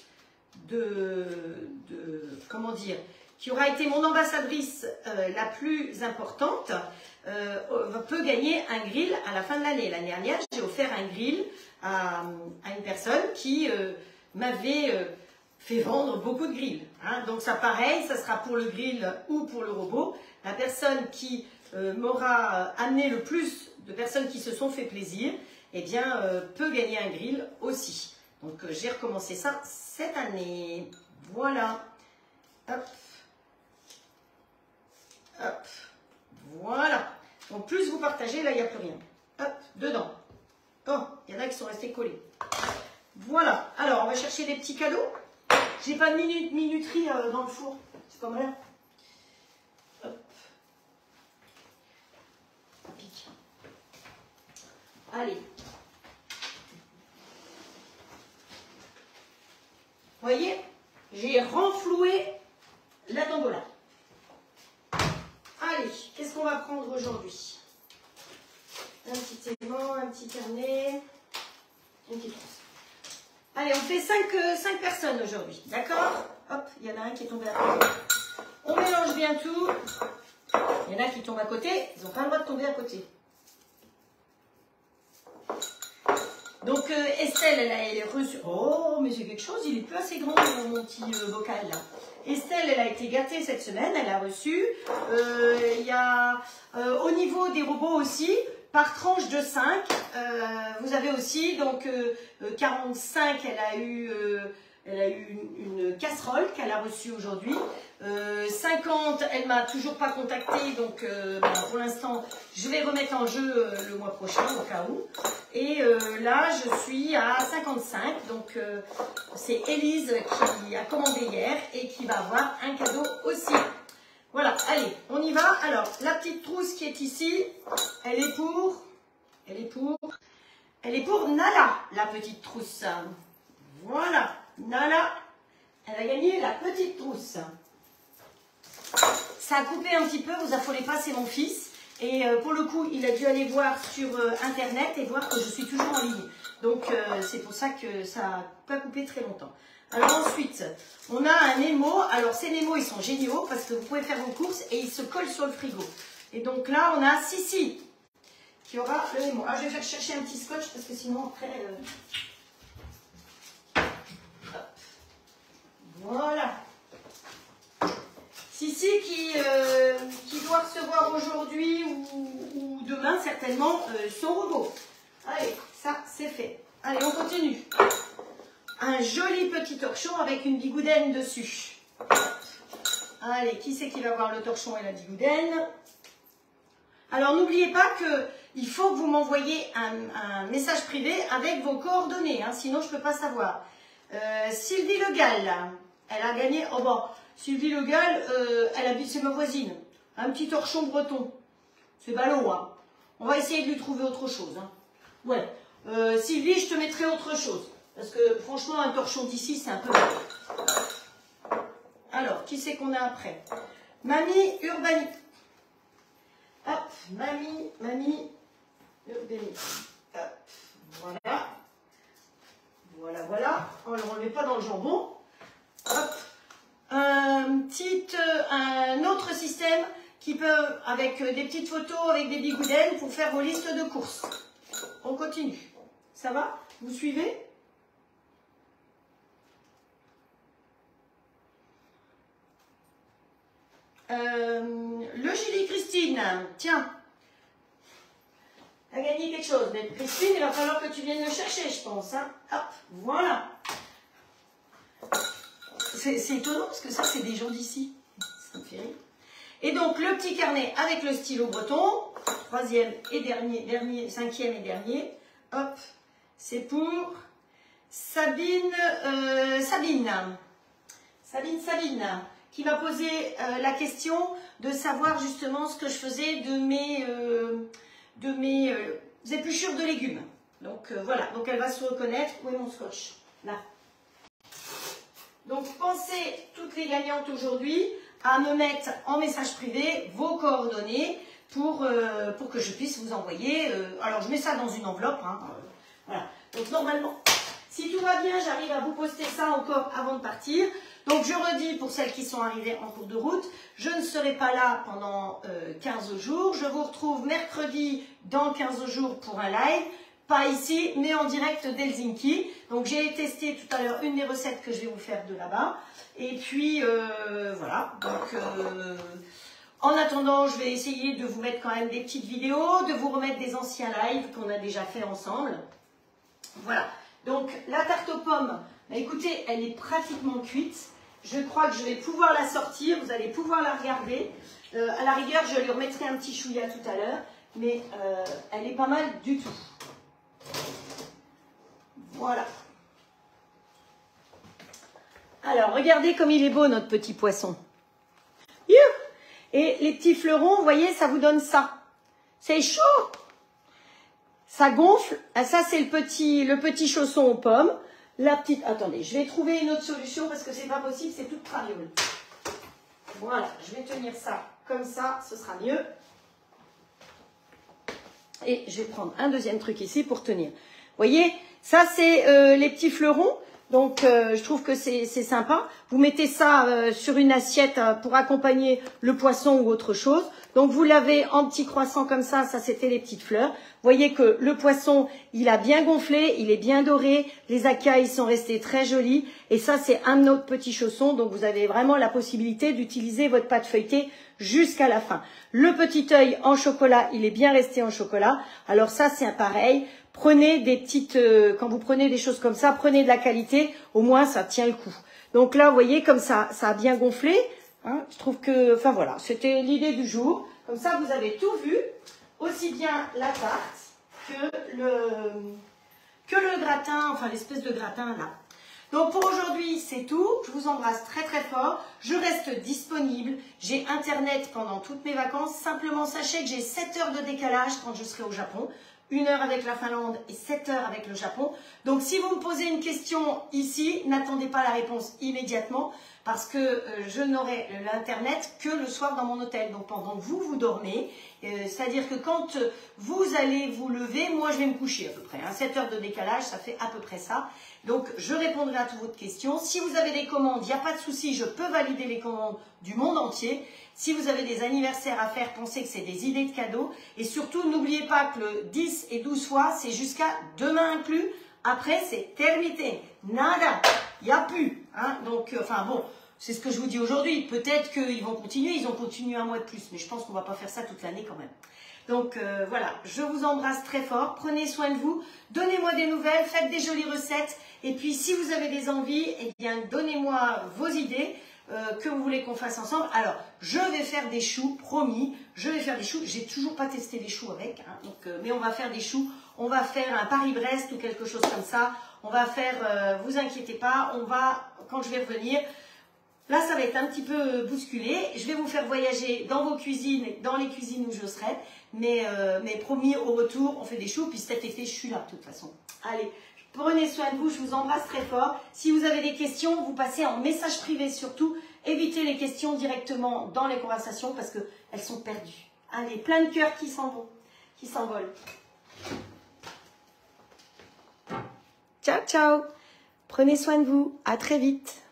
Speaker 1: comment dire, qui aura été mon ambassadrice la plus importante, peut gagner un grill à la fin de l'année. L'année dernière, j'ai offert un grill à une personne qui m'avait fait vendre beaucoup de grilles. Hein. Donc ça pareil, ça sera pour le grill ou pour le robot. La personne qui m'aura amené le plus de personnes qui se sont fait plaisir, eh bien, peut gagner un grill aussi. Donc j'ai recommencé ça cette année. Voilà. Hop. Hop. Voilà. Donc plus vous partagez, là il n'y a plus rien. Hop, dedans. Oh, il y en a qui sont restés collés. Voilà. Alors, on va chercher des petits cadeaux. J'ai pas de minuterie dans le four. C'est pas mal. Hop. Ça pique. Allez. Vous voyez, j'ai renfloué la tombola. Allez, qu'est-ce qu'on va prendre aujourd'hui? Un petit aimant, un petit carnet, une petite trousse. Allez, on fait 5 personnes aujourd'hui, d'accord? Hop, il y en a un qui est tombé à côté. On mélange bien tout. Il y en a qui tombent à côté, ils n'ont pas le droit de tomber à côté. Donc Estelle, elle est reçue. Oh, mais c'est quelque chose, il est plus assez grand mon petit bocal là. Estelle, elle a été gâtée cette semaine, elle a reçu. Il y a au niveau des robots aussi, par tranche de 5, vous avez aussi, donc 45, elle a eu une casserole qu'elle a reçue aujourd'hui. 50, elle m'a toujours pas contacté, donc pour l'instant, je vais remettre en jeu le mois prochain au cas où. Et là, je suis à 55, donc c'est Élise qui a commandé hier et qui va avoir un cadeau aussi. Voilà, allez, on y va. Alors, la petite trousse qui est ici, elle est pour Nala, la petite trousse. Voilà, Nala, elle a gagné la petite trousse. Ça a coupé un petit peu, vous affolez pas, c'est mon fils. Et pour le coup, il a dû aller voir sur Internet et voir que je suis toujours en ligne. Donc, c'est pour ça que ça n'a pas coupé très longtemps. Alors ensuite, on a un Nemo. Alors ces Nemo, ils sont géniaux parce que vous pouvez faire vos courses et ils se collent sur le frigo. Et donc là, on a Sissi qui aura le Nemo. Ah, je vais faire chercher un petit scotch parce que sinon après... Voilà. Sissi qui doit recevoir aujourd'hui ou demain certainement son robot. Allez, ça c'est fait. Allez, on continue. Un joli petit torchon avec une bigoudaine dessus. Allez, qui c'est qui va voir le torchon et la bigoudaine? Alors, n'oubliez pas qu'il faut que vous m'envoyiez un message privé avec vos coordonnées, hein, sinon je ne peux pas savoir. Sylvie Le Gall, elle a gagné... Oh bon, Sylvie Le Gall, elle habite, c'est ma voisine. Un petit torchon breton. C'est ballot, hein. On va essayer de lui trouver autre chose. Hein. Ouais. Sylvie, je te mettrai autre chose. Parce que franchement, un torchon d'ici, c'est un peu... Alors, qui c'est qu'on a après? Mamie Urbani. Hop, Mamie Urbani. Hop, voilà. Voilà. On ne le met pas dans le jambon. Hop. Un autre système qui peut, avec des petites photos, avec des bigoudens, pour faire vos listes de courses. On continue. Ça va? Vous suivez? Le Julie Christine, tiens, t'as gagné quelque chose. Mais Christine, il va falloir que tu viennes le chercher, je pense. Hein. Hop, voilà. C'est étonnant parce que ça, c'est des gens d'ici. Ça me fait rire. Et donc, le petit carnet avec le stylo breton, troisième et cinquième et dernier. Hop, c'est pour Sabine, qui m'a posé la question de savoir justement ce que je faisais de mes épluchures de légumes. Donc voilà, donc elle va se reconnaître. Où est mon scotch? Là. Donc pensez, toutes les gagnantes aujourd'hui, à me mettre en message privé vos coordonnées pour que je puisse vous envoyer. Alors je mets ça dans une enveloppe. Hein, voilà. Donc normalement, si tout va bien, j'arrive à vous poster ça encore avant de partir. Donc je redis pour celles qui sont arrivées en cours de route, je ne serai pas là pendant 15 jours. Je vous retrouve mercredi dans 15 jours pour un live. Pas ici, mais en direct d'Helsinki. Donc j'ai testé tout à l'heure une des recettes que je vais vous faire de là-bas. Et puis voilà. Donc en attendant, je vais essayer de vous mettre quand même des petites vidéos, de vous remettre des anciens lives qu'on a déjà fait ensemble. Voilà. Donc la tarte aux pommes, bah, écoutez, elle est pratiquement cuite. Je crois que je vais pouvoir la sortir. Vous allez pouvoir la regarder. À la rigueur, je lui remettrai un petit chouïa tout à l'heure. Mais elle est pas mal du tout. Voilà. Alors, regardez comme il est beau, notre petit poisson. Et les petits fleurons, vous voyez, ça vous donne ça. C'est chaud. Ça gonfle. Ah, ça, c'est le petit chausson aux pommes. La petite... Attendez, je vais trouver une autre solution parce que c'est pas possible, c'est toute traviole. Voilà, je vais tenir ça comme ça, ce sera mieux. Et je vais prendre un deuxième truc ici pour tenir. Vous voyez, ça, c'est les petits fleurons. Donc, je trouve que c'est sympa. Vous mettez ça sur une assiette pour accompagner le poisson ou autre chose. Donc, vous l'avez en petits croissants comme ça. Ça, c'était les petites fleurs. Vous voyez que le poisson, il a bien gonflé, il est bien doré. Les écailles sont restées très jolies. Et ça, c'est un autre petit chausson. Donc, vous avez vraiment la possibilité d'utiliser votre pâte feuilletée jusqu'à la fin. Le petit œil en chocolat, il est bien resté en chocolat. Alors ça, c'est pareil. Prenez des petites, quand vous prenez des choses comme ça, prenez de la qualité, au moins ça tient le coup. Donc là, vous voyez, comme ça a bien gonflé. Hein, je trouve que, enfin voilà, c'était l'idée du jour. Comme ça, vous avez tout vu, aussi bien la tarte que le gratin, enfin l'espèce de gratin là. Donc pour aujourd'hui, c'est tout. Je vous embrasse très très fort. Je reste disponible. J'ai Internet pendant toutes mes vacances. Simplement, sachez que j'ai 7 heures de décalage quand je serai au Japon. 1 heure avec la Finlande et 7 heures avec le Japon. Donc, si vous me posez une question ici, n'attendez pas la réponse immédiatement parce que je n'aurai l'Internet que le soir dans mon hôtel. Donc, pendant que vous dormez, c'est-à-dire que quand vous allez vous lever, moi, je vais me coucher à peu près. Hein, 7 heures de décalage, ça fait à peu près ça. Donc, je répondrai à toutes vos questions. Si vous avez des commandes, il n'y a pas de souci, je peux valider les commandes du monde entier. Si vous avez des anniversaires à faire, pensez que c'est des idées de cadeaux. Et surtout, n'oubliez pas que le 10 et 12 fois, c'est jusqu'à demain inclus. Après, c'est terminé. Nada. Il n'y a plus. Hein. Donc, enfin bon, c'est ce que je vous dis aujourd'hui. Peut-être qu'ils vont continuer. Ils ont continué un mois de plus. Mais je pense qu'on ne va pas faire ça toute l'année quand même. Donc voilà, je vous embrasse très fort. Prenez soin de vous. Donnez-moi des nouvelles. Faites des jolies recettes. Et puis, si vous avez des envies, eh bien, donnez-moi vos idées. Que vous voulez qu'on fasse ensemble. Alors, je vais faire des choux, promis, je vais faire des choux. J'ai toujours pas testé les choux avec, hein, donc, mais on va faire des choux. On va faire un Paris-Brest ou quelque chose comme ça. On va faire, vous inquiétez pas, on va, quand je vais revenir, Là, ça va être un petit peu bousculé. Je vais vous faire voyager dans vos cuisines, dans les cuisines où je serai. Mais promis, au retour, on fait des choux. Puis cet été, je suis là de toute façon. Allez, prenez soin de vous. Je vous embrasse très fort. Si vous avez des questions, vous passez en message privé surtout. Évitez les questions directement dans les conversations parce qu'elles sont perdues. Allez, plein de cœurs qui s'envolent. Ciao, ciao. Prenez soin de vous. À très vite.